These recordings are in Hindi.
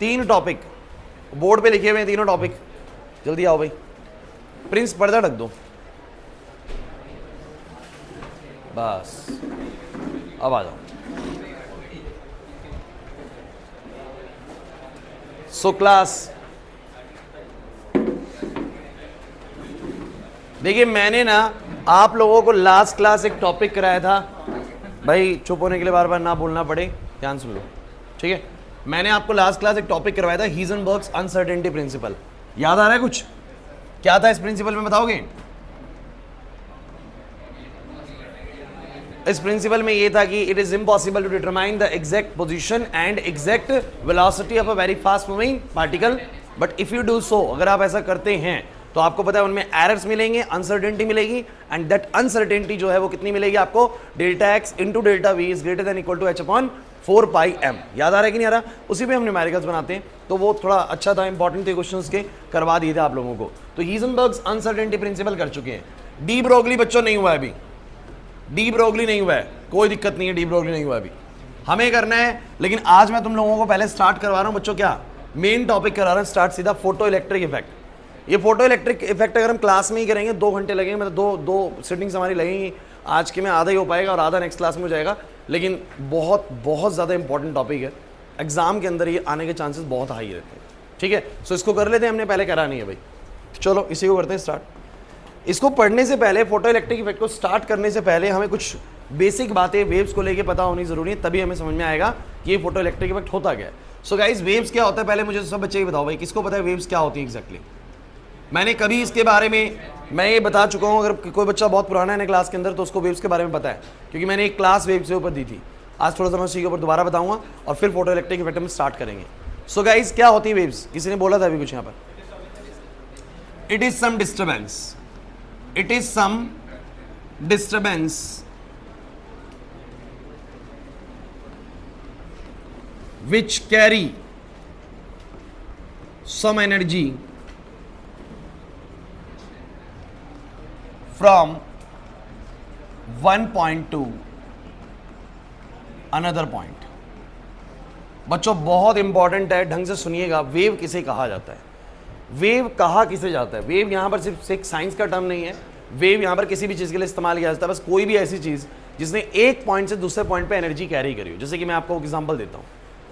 3 टॉपिक बोर्ड पे लिखे हुए हैं, तीनों टॉपिक। जल्दी आओ भाई। प्रिंस पर्दा ढक दो बस, अब आ जाओ। सो क्लास देखिए, मैंने ना आप लोगों को लास्ट क्लास एक टॉपिक कराया था भाई, चुप होने के लिए बार बार ना बोलना पड़े, ध्यान सुन लो, ठीक है। मैंने आपको लास्ट क्लास एक टॉपिक करवाया था, हीजनबर्ग्स अनसर्टेनिटी प्रिंसिपल। याद आ रहा है कुछ? क्या था इस प्रिंसिपल में, बताओगे? इस प्रिंसिपल में ये था कि it is impossible to determine the exact position and exact velocity of a very fast moving particle, but if you do so, अगर आप ऐसा करते हैं तो आपको पता है उनमें एरर्स मिलेंगे, अनसर्टेनिटी मिलेगी, एंड दैट अनसर्टेनिटी जो है वो कितनी मिलेगी आपको, delta X into delta V is greater than equal to H upon 4 pi M. याद आ रहा है कि नहीं आ रहा? उसी पे हम न्यूमेरिकल्स बनाते हैं, तो वो थोड़ा अच्छा था, इंपॉर्टेंट थे क्वेश्चंस के, करवा दिए थे आप लोगों को। तो हीजनबर्ग्स अनसर्टेनिटी प्रिंसिपल कर चुके हैं। डी ब्रोगली बच्चों नहीं हुआ है अभी, डी ब्रोगली नहीं हुआ है, कोई दिक्कत नहीं है, डी ब्रोगली नहीं हुआ अभी, हमें करना है। लेकिन आज मैं तुम लोगों को पहले स्टार्ट करवा रहा हूं बच्चों, क्या मेन टॉपिक करा रहा हूं स्टार्ट सीधा, फोटो इलेक्ट्रिक इफेक्ट। ये फोटो इलेक्ट्रिक इफेक्ट अगर हम क्लास में ही करेंगे 2 घंटे लगेंगे, मतलब दो सिटिंग्स हमारी लगेंगी। आज के में आधा ही हो पाएगा और आधा नेक्स्ट क्लास में हो जाएगा, लेकिन बहुत बहुत ज़्यादा इंपॉर्टेंट टॉपिक है, एग्जाम के अंदर ये आने के चांसेस बहुत हाई रहते हैं, ठीक है। सो इसको कर लेते हैं, हमने पहले करा नहीं है भाई, चलो इसी को करते हैं स्टार्ट। इसको पढ़ने से पहले, फोटो इलेक्ट्रिक इफेक्ट को स्टार्ट करने से पहले हमें कुछ बेसिक बातें वेव्स को लेके पता होनी जरूरी है, तभी हमें समझ में आएगा कि ये फोटो इलेक्ट्रिक इफेक्ट होता क्या है। सो गाइस, वेव्स क्या होता है पहले मुझे सब बच्चे बताओ भाई, किसको पता है वेव्स क्या होती है एग्जैक्टली? मैंने कभी इसके बारे में मैं ये बता चुका हूँ, अगर कोई बच्चा बहुत पुराना है ना क्लास के अंदर तो उसको वेव्स के बारे में पता है, क्योंकि मैंने एक क्लास वेव्स के ऊपर दी थी। आज थोड़ा सा मैं उसी के ऊपर दोबारा बताऊंगा और फिर फोटो इलेक्ट्रिक इफेक्ट में स्टार्ट करेंगे। सो गाइस, क्या होती है वेव्स? किसी ने बोला था अभी कुछ यहाँ पर? It is some disturbance, it is some disturbance which carry some energy from one point to another point। बच्चों बहुत इंपॉर्टेंट है, ढंग से सुनिएगा। वेव किसे कहा जाता है? वेव कहा किसे जाता है? वेव यहां पर सिर्फ एक साइंस का टर्म नहीं है, वेव यहां पर किसी भी चीज के लिए इस्तेमाल किया जाता है, बस कोई भी ऐसी चीज जिसने एक पॉइंट से दूसरे पॉइंट पे एनर्जी कैरी करी हो। जैसे कि मैं आपको एग्जांपल देता हूं,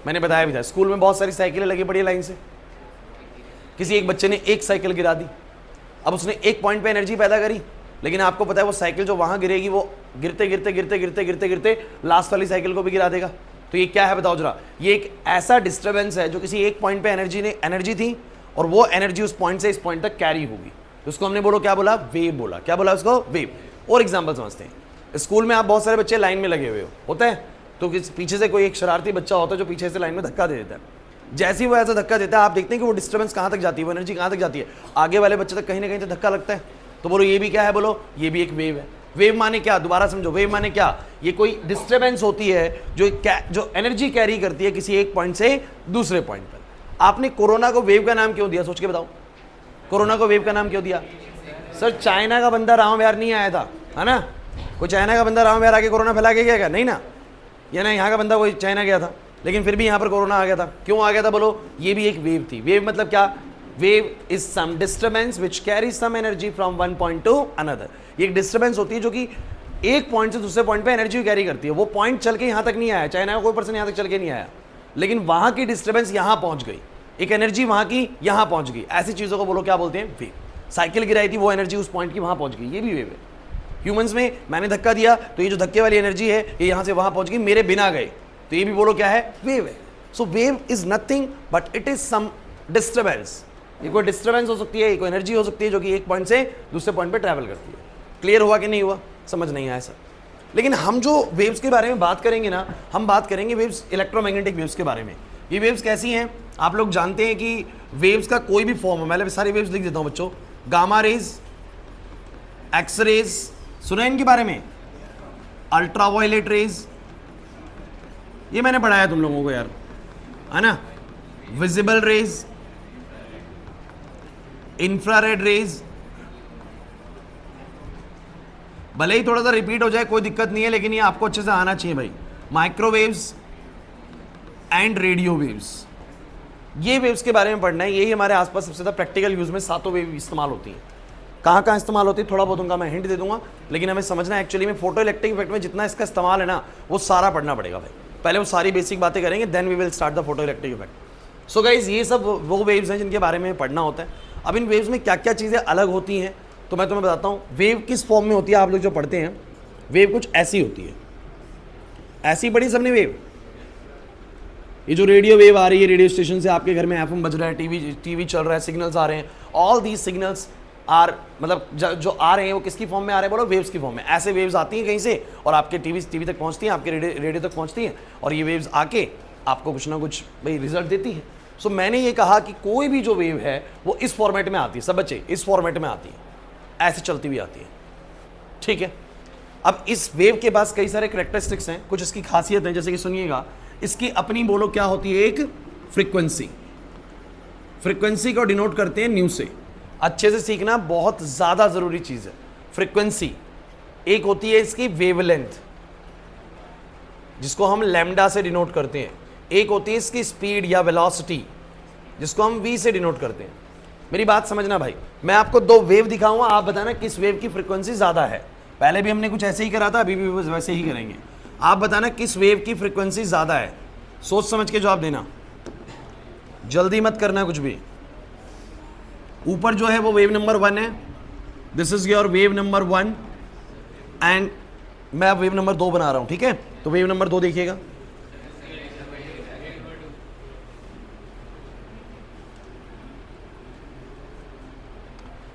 मैंने बताया भी था, स्कूल में बहुत सारी साइकिलें लगी पड़ी है लाइन से, किसी एक बच्चे ने एक साइकिल गिरा दी, अब उसने एक पॉइंट पे एनर्जी पैदा करी, लेकिन आपको पता है वो साइकिल जो वहां गिरेगी वो गिरते गिरते गिरते गिरते गिरते गिरते लास्ट वाली साइकिल को भी गिरा देगा। तो ये क्या है बताओ जरा? ये एक ऐसा डिस्टर्बेंस है जो किसी एक पॉइंट पे एनर्जी थी और वो एनर्जी उस पॉइंट से इस पॉइंट तक कैरी होगी, उसको हमने बोलो क्या बोला? वेव बोला। क्या बोला उसको? वेव। और एग्जाम्पल समझते हैं। स्कूल में आप बहुत सारे बच्चे लाइन में लगे हुए हो, होता है, तो पीछे से कोई एक शरारती बच्चा होता है जो पीछे से लाइन में धक्का दे देता है। जैसे ही वो ऐसा धक्का देता है, आप देखते हैं कि वो डिस्टर्बेंस कहाँ तक जाती है, वो एनर्जी कहाँ तक जाती है, आगे वाले बच्चे तक कहीं ना कहीं तो धक्का लगता है। तो बोलो ये भी क्या है? बोलो ये भी एक वेव है। वेव माने क्या? दोबारा समझो, वेव माने क्या? ये कोई डिस्टर्बेंस होती है जो एनर्जी कैरी करती है किसी एक पॉइंट से दूसरे पॉइंट पर। आपने कोरोना को वेव का नाम क्यों दिया? सोच के बताओ, कोरोना को वेव का नाम क्यों दिया? सर चाइना का बंदा राम विहार नहीं आया था, है ना? कोई चाइना का बंदा राम विहार आके कोरोना फैला के गया क्या? नहीं ना, या ना यहाँ का बंदा कोई चाइना गया था, लेकिन फिर भी यहाँ पर कोरोना आ गया था। क्यों आ गया था? बोलो ये भी एक वेव थी। वेव मतलब क्या? Wave is some disturbance which carry some energy from one point to another. ये एक डिस्टर्बेंस होती है जो कि एक पॉइंट से दूसरे पॉइंट पे एनर्जी कैरी करती है। वो पॉइंट चल के यहाँ तक नहीं आया, चाइना का कोई पर्सन यहाँ तक चल के नहीं आया, लेकिन वहाँ की डिस्टर्बेंस यहाँ पहुँच गई, एक एनर्जी वहाँ की यहाँ पहुँच गई। ऐसी चीज़ों को बोलो क्या बोलते हैं? वेव। साइकिल गिराई थी, वो एनर्जी उस पॉइंट की वहाँ पहुँच गई, ये भी वेव है। ह्यूमंस में मैंने धक्का दिया तो ये जो धक्के वाली एनर्जी है ये यहाँ से वहाँ पहुँच गई, मेरे बिना गए, तो ये भी बोलो क्या है? वेव है। So wave is nothing but it is some disturbance. ये कोई डिस्टर्बेंस हो सकती है, ये कोई एनर्जी हो सकती है जो कि एक पॉइंट से दूसरे पॉइंट पे ट्रैवल करती है। क्लियर हुआ कि नहीं हुआ? समझ नहीं आया सर? लेकिन हम जो वेव्स के बारे में बात करेंगे ना, हम बात करेंगे वेव्स, इलेक्ट्रोमैग्नेटिक वेव्स के बारे में। ये वेव्स कैसी हैं? आप लोग जानते हैं कि वेव्स का कोई भी फॉर्म है, मैं सारी वेव्स लिख देता हूँ बच्चों। गामा रेज, एक्स रेज, सुना इनके बारे में? अल्ट्रावायलेट रेज, ये मैंने पढ़ाया तुम लोगों को यार, है ना? विजिबल रेज, इंफ्रारेड रेज, भले ही थोड़ा सा रिपीट हो जाए कोई दिक्कत नहीं है, लेकिन ये आपको अच्छे से आना चाहिए भाई। माइक्रोवेव्स एंड रेडियो वेव्स, ये वेव्स के बारे में पढ़ना है, यही हमारे आसपास सबसे ज़्यादा प्रैक्टिकल यूज़ में सातों वेव इस्तेमाल होती हैं। कहाँ कहाँ इस्तेमाल होती है थोड़ा बहुत उनका मैं हिंट दे दूंगा, लेकिन हमें समझना है एक्चुअली में फोटो इलेक्ट्रिक इफेक्ट में जितना इसका इस्तेमाल है ना वो सारा पढ़ना पड़ेगा भाई। पहले वो सारी बेसिक बातें करेंगे, then we will start the photo electric effect. So guys ये सब वो वेव्स हैं जिनके बारे में पढ़ना होता है। अब इन वेव्स में क्या क्या चीज़ें अलग होती हैं तो मैं तुम्हें बताता हूँ। वेव किस फॉर्म में होती है, आप लोग जो पढ़ते हैं वेव कुछ ऐसी होती है, ऐसी पढ़ी सबने वेव। ये जो रेडियो वेव आ रही है रेडियो स्टेशन से, आपके घर में एफएम बज रहा है, टीवी चल रहा है, सिग्नल्स आ रहे हैं, ऑल दीज सिग्नल्स आर मतलब जो आ रहे हैं वो किसकी फॉर्म में आ रहे हैं, बोलो वेव्स की फॉर्म में। ऐसे वेव्स आती हैं कहीं से और आपके टीवी तक पहुंचती हैं, आपके रेडियो तक पहुंचती हैं और ये वेव्स आके आपको कुछ ना कुछ भाई रिजल्ट देती है। सो मैंने ये कहा कि कोई भी जो वेव है वो इस फॉर्मेट में आती है, सब बच्चे इस फॉर्मेट में आती है, ऐसे चलती हुई आती है, ठीक है। अब इस वेव के पास कई सारे करेक्टरिस्टिक्स हैं, कुछ इसकी खासियत है, जैसे कि सुनिएगा, इसकी अपनी बोलो क्या होती है, एक फ्रीक्वेंसी, फ्रीक्वेंसी को डिनोट करते हैं न्यू से। अच्छे से सीखना बहुत ज़्यादा ज़रूरी चीज़ है। फ्रीक्वेंसी एक होती है इसकी वेवलेंथ, जिसको हम लैम्डा से डिनोट करते हैं। एक होती है इसकी स्पीड या वेलोसिटी, जिसको हम वी से डिनोट करते हैं। मेरी बात समझना भाई, मैं आपको दो वेव दिखाऊंगा, आप बताना किस वेव की फ्रीक्वेंसी ज़्यादा है। पहले भी हमने कुछ ऐसे ही करा था, अभी भी वैसे ही करेंगे। आप बताना किस वेव की फ्रीक्वेंसी ज़्यादा है, सोच समझ के जवाब देना, जल्दी मत करना कुछ भी। ऊपर जो है वो वेव नंबर 1 है, this is your wave number 1 and मैं अब वेव नंबर 2 बना रहा हूं, ठीक है। तो वेव नंबर 2 देखिएगा,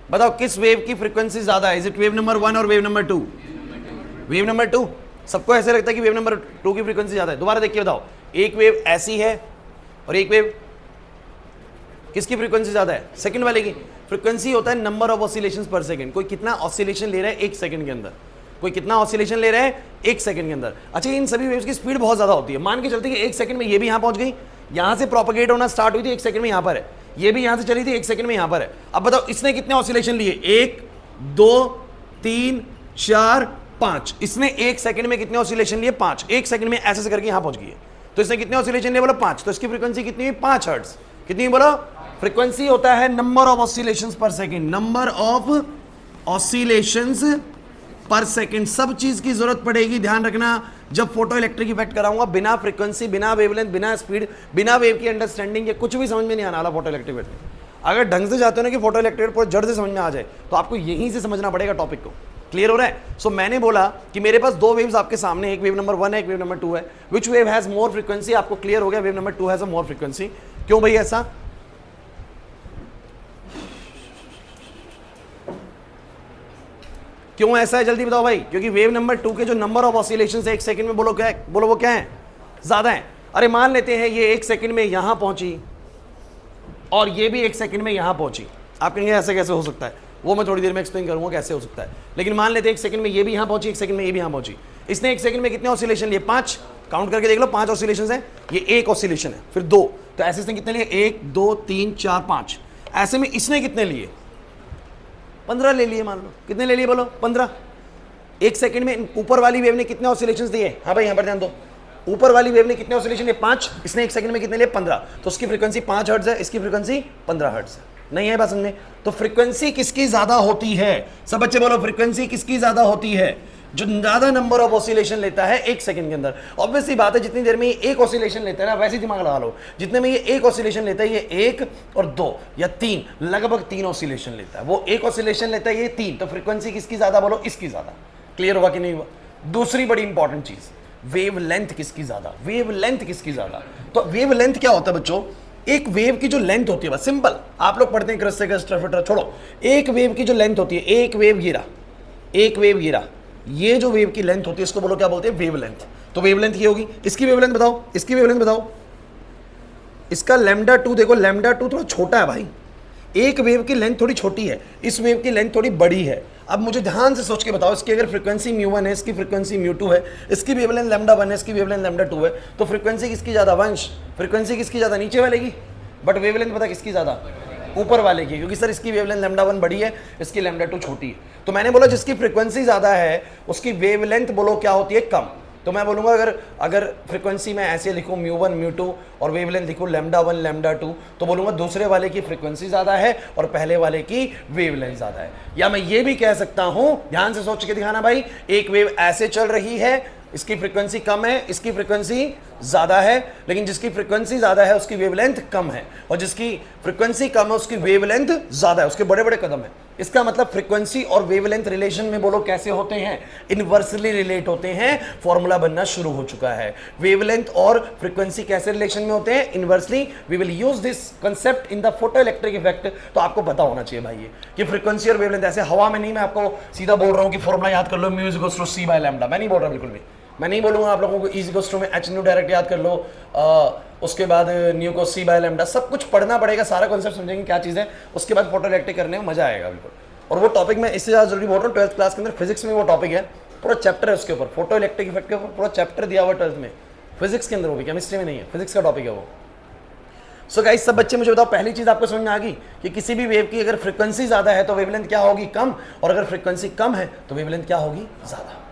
बताओ किस वेव की फ्रीक्वेंसी ज्यादा है, इज इट वेव नंबर 1 और वेव नंबर 2? Wave number 2। सबको ऐसे लगता है कि वेव नंबर 2 की फ्रीक्वेंसी ज्यादा है। दोबारा देखिए, बताओ, एक वेव ऐसी है और एक वेव, किसकी फ्रीक्वेंसी ज्यादा है? सेकंड वाले की। फ्रीक्वेंसी होता है नंबर ऑफ ऑसिलेशंस पर सेकंड, कोई कितना ऑसिलेशन ले रहा है एक सेकंड के अंदर, कोई कितना ऑसिलेशन ले रहा है एक सेकंड के अंदर। अच्छा, इन सभी वेव्स की स्पीड बहुत ज्यादा होती है। मान के चलते कि एक सेकंड में ये भी यहां पहुंच गई, यहां से प्रोपेगेट होना स्टार्ट हुई थी, एक सेकंड में यहां पर है, ये भी यहां से चली थी, एक सेकंड में यहां पर है। अब बताओ इसने कितने ऑसिलेशन लिए? 1 2 3 4 5। इसने एक सेकंड में कितने ऑसिलेशन लिए? 5। एक सेकंड में ऐसे करके यहां पहुंच गई है, तो इसने कितने ऑसिलेशन लिए? बोलो 5। तो इसकी फ्रीक्वेंसी कितनी है? 5 हर्ट्ज। कितनी बोलो? फ्रीक्वेंसी होता है नंबर ऑफ ऑसिलेशंस पर सेकंड, नंबर ऑफ ऑसिलेशंस पर सेकंड। सब चीज की जरूरत पड़ेगी, ध्यान रखना। जब फोटो इलेक्ट्रिक इफेक्ट कराऊंगा, बिना फ्रीक्वेंसी, बिना वेवलेंथ, बिना स्पीड, बिना वेव की अंडरस्टैंडिंग, ये कुछ भी समझ में नहीं आने वाला फोटो इलेक्ट्रिक इफेक्ट। अगर ढंग से जाते हो ना कि फोटो इलेक्ट्रिक पूरा जड़ से समझ में आ जाए, तो आपको यहीं से समझना पड़ेगा टॉपिक को। क्लियर हो रहा है? सो मैंने बोला कि मेरे पास दो वेव्स आपके सामने, एक वेव नंबर 1 है, एक वेव नंबर 2 है। विच वेव हैज मोर फ्रीक्वेंसी? आपको क्लियर हो गया, wave number 2 has a more frequency. क्यों भाई ऐसा? क्यों ऐसा है जल्दी बताओ भाई? क्योंकि वेव नंबर 2 के जो नंबर ऑफ ऑसिलेशंस है एक सेकंड में, बोलो क्या है? बोलो वो क्या है? ज्यादा है। अरे मान लेते हैं ये एक सेकंड में यहां पहुंची और ये भी एक सेकंड में यहां पहुंची। आप कहेंगे ऐसे कैसे हो सकता है? वो मैं थोड़ी देर में एक्सप्लेन करूंगा कैसे हो सकता है। लेकिन मान लेते हैं एक सेकंड में ये भी यहां पहुंची, एक सेकंड में ये भी यहां पहुंची। इसने एक सेकंड में कितने ऑसिलेशन लिए? 5। काउंट करके देख लो, 5 ऑसिलेशन है। ये एक ऑसिलेशन है, फिर 2, तो ऐसे इसने कितने लिए? 1 2 3 4 5। ऐसे में इसने कितने लिए? 15 ले लिए। मान लो कितने ले लिए? बोलो 15। एक सेकंड में ऊपर वाली वेव ने कितने ऑसिलेशंस दिए? हाँ भाई, यहां पर ध्यान दो। ऊपर वाली वेव ने कितने ऑसिलेशन लिए? 5। इसने एक सेकंड में कितने लिए? 15। तो उसकी फ्रीक्वेंसी 5 हर्ट्ज है, इसकी फ्रीक्वेंसी 15 हर्ट्ज है। नहीं है बात समझ में? तो फ्रीक्वेंसी किसकी ज्यादा होती है? सब बच्चे बोलो, फ्रीक्वेंसी किसकी ज्यादा होती है? जो ज्यादा नंबर ऑफ ऑसिलेशन लेता है एक सेकंड के अंदर। ऑब्वियसली बात है, जितनी देर में ये एक ऑसिलेशन लेता है ना, वैसे दिमाग लगा लो, जितने में ये एक ऑसिलेशन लेता है, ये 1 और 2 या 3, लगभग 3 ऑसिलेशन लेता है। वो एक ऑसिलेशन लेता है, ये 3। तो फ्रीक्वेंसी किसकी ज्यादा? बोलो इसकी ज्यादा। क्लियर हुआ कि नहीं हुआ? दूसरी बड़ी इंपॉर्टेंट चीज, वेव लेंथ किसकी ज्यादा? वेव लेंथ किसकी ज्यादा? तो वेव लेंथ क्या होता है बच्चों? एक वेव की जो लेंथ होती है, बस सिंपल, आप लोग पढ़ते हैं क्रस्ट से क्रस्ट, छोड़ो। एक वेव की जो लेंथ होती है, एक वेव गिरा, एक वेव गिरा, ये जो वेव की लेंथ होती है इसको बोलो क्या बोलते हैं? Wave length. तो वेव लेंथ ये होगी। इसकी वेव लेंथ बताओ, इसकी वेव लेंथ बताओ। इसका λ2 देखो, λ2 थोड़ा छोटा है भाई। एक वेव की लेंथ थोड़ी छोटी है, इस वेव की लेंथ थोड़ी बड़ी है। अब मुझे ध्यान से सोच के बताओ, इसकी अगर फ्रीक्वेंसी μ1 है, इसकी फ्रीक्वेंसी μ2 है, इसकी वेवलेंथ λ1 है, इसकी वेवलेंथ λ2 है, तो फ्रीक्वेंसी किसकी ज्यादा? वंश, फ्रीक्वेंसी किसकी ज्यादा? नीचे वाले की। बट वेवलेंथ पता किसकी ज्यादा? ऊपर वाले की, क्योंकि सर इसकी वेवलेंथ λ1 बड़ी है, इसकी λ2 छोटी है। तो मैंने बोला जिसकी फ्रीक्वेंसी ज्यादा है उसकी वेवलेंथ बोलो क्या होती है? कम। तो मैं बोलूँगा अगर फ्रीक्वेंसी में ऐसे लिखूँ μ1 μ2 और वेवलेंथ लिखूँ λ1 λ2, तो बोलूँगा दूसरे वाले की फ्रीक्वेंसी ज़्यादा है और पहले वाले की वेवलेंथ ज़्यादा है। या मैं ये भी कह सकता हूँ, ध्यान से सोच के दिखाना भाई, एक वेव ऐसे चल रही है, इसकी फ्रीक्वेंसी कम है, इसकी फ्रीक्वेंसी ज़्यादा है, लेकिन जिसकी फ्रीक्वेंसी ज़्यादा है उसकी वेवलेंथ कम है, और जिसकी फ्रीक्वेंसी कम है उसकी वेवलेंथ ज़्यादा है, उसके बड़े बड़े कदम है। इसका मतलब फ्रीक्वेंसी और वेवलेंथ रिलेशन में बोलो कैसे होते हैं, इनवर्सली रिलेट होते हैं, फॉर्मूला बनना शुरू हो चुका है। वेवलेंथ और फ्रीक्वेंसी कैसे रिलेशन में होते हैं, inversely. We will use this concept in the photo electric effect. तो आपको पता होना चाहिए भाई ये कि फ्रीक्वेंसी और वेवलेंथ ऐसे हवा में नहीं, मैं आपको सीधा बोल रहा हूँ कि फॉर्मूला याद कर लो mu is equals to c by lambda, मैं नहीं बोल रहा बिल्कुल भी। मैं नहीं बोलूँगा आप लोगों को इज इक्वल्स टू में h न्यू डायरेक्ट याद कर लो, उसके बाद न्यू को c बाय लैम्डा, सब कुछ पढ़ना पड़ेगा, सारा कॉन्सेप्ट समझेंगे क्या चीज़ है, उसके बाद फोटो इलेक्ट्रिक करने में मजा आएगा बिल्कुल। और वो टॉपिक मैं इससे ज़्यादा जरूरी बोल रहा हूँ, 12th क्लास के अंदर फिजिक्स में वो टॉपिक है, पूरा चैप्टर है उसके ऊपर, फोटो इलेक्ट्रिक इफेक्ट के ऊपर पूरा चैप्टर दिया हुआ 12th में, फिजिक्स के अंदर, वो भी केमिस्ट्री में नहीं है, फिजिक्स का टॉपिक है वो। सो गाइस सब बच्चे मुझे बताओ, पहली चीज़ आपको समझ में आ गई कि किसी भी वेव की अगर फ्रीक्वेंसी ज़्यादा है तो वेवलेंथ क्या होगी, कम, और अगर फ्रीक्वेंसी कम है तो वेवलेंथ क्या होगी, ज़्यादा।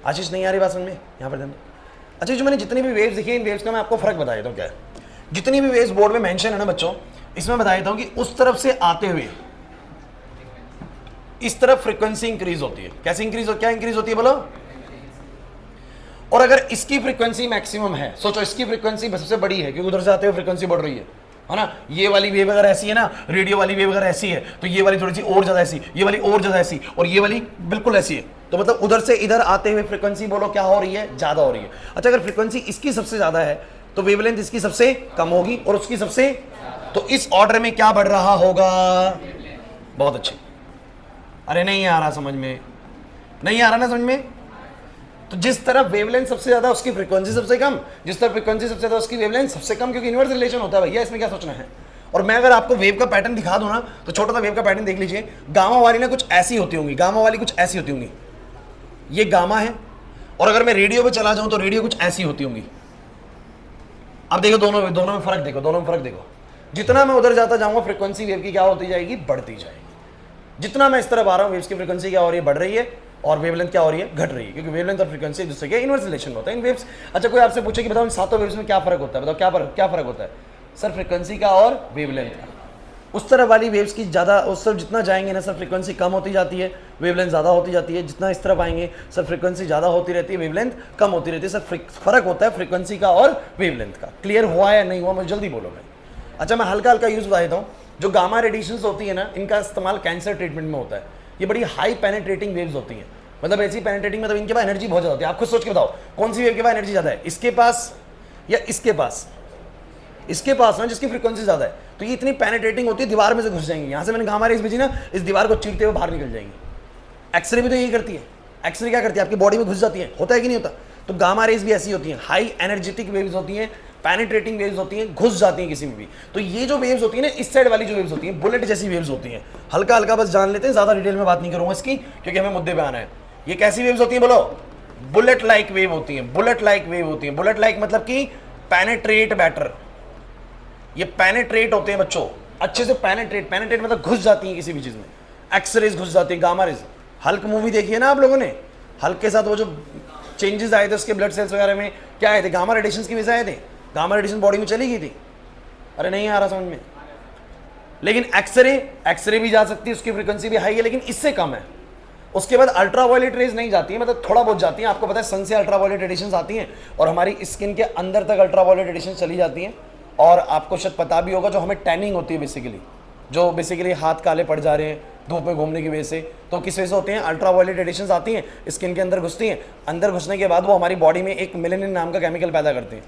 आशीष नहीं आ रही बात समझ में, यहाँ पर ध्यान दो। अच्छा, जो मैंने जितनी भी वेव्स दिखी, इन वेव्स का मैं आपको फर्क बता देता हूँ क्या है। जितनी भी वेव्स बोर्ड में मेंशन है ना बच्चों, इसमें बता देता हूँ कि उस तरफ से आते हुए इस तरफ फ्रीक्वेंसी इंक्रीज होती है। कैसे इंक्रीज क्या इंक्रीज होती है बोलो? और अगर इसकी फ्रीक्वेंसी मैक्सिमम है, सोचो इसकी फ्रीक्वेंसी सबसे बड़ी है क्योंकि उधर से आते हुए फ्रीक्वेंसी बढ़ रही है ना। ये वाली वेव अगर ऐसी है ना, रेडियो वाली वेव अगर ऐसी है तो ये वाली थोड़ी सी और ज्यादा ऐसी, ये वाली और ज्यादा ऐसी, और ये वाली बिल्कुल ऐसी है। तो मतलब उधर से इधर आते हुए फ्रीक्वेंसी बोलो क्या हो रही है, ज्यादा हो रही है। अच्छा, अगर फ्रीक्वेंसी इसकी सबसे ज्यादा है तो वेवलेंथ इसकी सबसे कम होगी और उसकी सबसे, तो इस ऑर्डर में क्या बढ़ रहा होगा? बहुत अच्छे। अरे नहीं आ रहा समझ में, नहीं आ रहा ना समझ में। तो जिस तरफ वेवलेंथ सबसे ज्यादा उसकी फ्रीक्वेंसी सबसे कम, जिस तरफ फ्रीक्वेंसी सबसे ज्यादा उसकी वेवलेंथ सबसे कम, क्योंकि इनवर्स रिलेशन होता है भैया, इसमें क्या सोचना है। और मैं अगर आपको वेव का पैटर्न दिखा दूं ना, तो छोटा सा वेव का पैटर्न देख लीजिए। गामा वाली ना कुछ ऐसी होती होंगी, गामा वाली कुछ ऐसी होती होंगी, ये गामा है। और अगर मैं रेडियो पे चला जाऊं तो रेडियो कुछ ऐसी होती होंगी। अब देखो दोनों में फर्क देखो, दोनों में फर्क देखो। जितना मैं उधर जाता जाऊंगा फ्रीक्वेंसी वेव की क्या होती जाएगी, बढ़ती जाएगी। जितना मैं इस तरफ आ रहा हूँ वेव्स की फ्रीक्वेंसी क्या हो रही है, बढ़ रही है, और वेवलेंथ क्या हो रही है, घट रही है, क्योंकि वेवलेंथ और फ्रीक्वेंसी एक दूसरे के इनवर्स रिलेशन होता है इन वेव्स। अच्छा, कोई आपसे पूछे कि बताओ इन सातों वेव्स में क्या फर्क होता है, बताओ क्या फर्क होता है? सर फ्रीक्वेंसी का और वेवलेंथ का। उस तरफ वाली वेव्स की ज़्यादा, उस तरफ जितना जाएंगे ना सर फ्रीक्वेंसी कम होती जाती है, वेवलेंथ ज़्यादा होती जाती है। जितना इस तरफ आएंगे सर फ्रीक्वेंसी ज़्यादा होती रहती है, वेवलेंथ कम होती रहती है। सर फर्क होता है फ्रीक्वेंसी का और वेवलेंथ का। क्लियर हुआ या नहीं हुआ, मुझे जल्दी बोलो भाई। अच्छा, मैं हल्का हल्का यूज़ बता देता हूँ। जो गामा रेडिएशंस होती है ना, इनका इस्तेमाल कैंसर ट्रीटमेंट में होता है। ये बड़ी हाई पेनिट्रेटिंग वेव्स होती हैं, मतलब ऐसी पेनिट्रेटिंग, मतलब इनके पास एनर्जी बहुत ज़्यादा होती है। आप खुद सोच के बताओ कौन सी वेव के पास एनर्जी ज़्यादा है, इसके पास या इसके पास? इसके पास ना, जिसकी फ्रीक्वेंसी ज़्यादा है। तो ये इतनी पेनिट्रेटिंग होती है, दीवार में से घुस जाएंगी। यहाँ से मैंने गामा रेज भेजी ना, इस दीवार को चीरते हुए बाहर निकल जाएंगी। एक्सरे भी तो यही करती है। एक्सरे क्या करती है, आपकी बॉडी में घुस जाती है, होता है कि नहीं होता? तो गामा रेज भी ऐसी होती हैं, हाई एनर्जेटिक वेव्स होती हैं, पेनिट्रेटिंग वेव्स होती हैं, घुस जाती हैं किसी में भी। तो ये जो वेव्स होती है ना, इस साइड वाली जो वेव्स होती हैं, बुलेट जैसी वेव्स होती हैं। हल्का हल्का बस जान लेते हैं, ज़्यादा डिटेल में बात नहीं करूँगा इसकी, क्योंकि हमें मुद्दे पे आना है। ये कैसी वेव्स होती हैं बोलो? बुलेट लाइक वेव होती हैं, बुलेट लाइक वेव होती हैं। बुलेट लाइक मतलब कि पेनिट्रेट बेटर। ये पेनिट्रेट होते हैं बच्चों, अच्छे से पेनिट्रेट मतलब घुस जाती हैं किसी भी चीज़ में। एक्सरेज घुस जाती है, गामा रेज। हल्क मूवी देखी है ना आप लोगों ने? हल्क के साथ वो जो चेंजेस आए थे उसके ब्लड सेल्स वगैरह में, क्या आए थे? गामा रेडिएशन की वजह से आए थे। गामा रेडिएशन बॉडी में चली गई थी। अरे नहीं आ रहा समझ में। लेकिन एक्सरे भी जा सकती है, उसकी फ्रीक्वेंसी भी हाई है, लेकिन इससे कम है। उसके बाद अल्ट्रावायलेट रेज नहीं जाती है, मतलब थोड़ा बहुत जाती है। आपको पता है सन से अल्ट्रावायलेट रेडिएशन आती हैं और हमारी स्किन के अंदर तक अल्ट्रावायलेट रेडिएशन चली जाती हैं। और आपको शायद पता भी होगा, जो हमें टैनिंग होती है बेसिकली, जो बेसिकली हाथ काले पड़ जा रहे हैं धूप में घूमने की वजह से, तो किस वजह से होते हैं? अल्ट्रावायलेट रेडिएशन आती हैं, स्किन के अंदर घुसती हैं। अंदर घुसने के बाद वो हमारी बॉडी में एक मेलेनिन नाम का केमिकल पैदा करते हैं।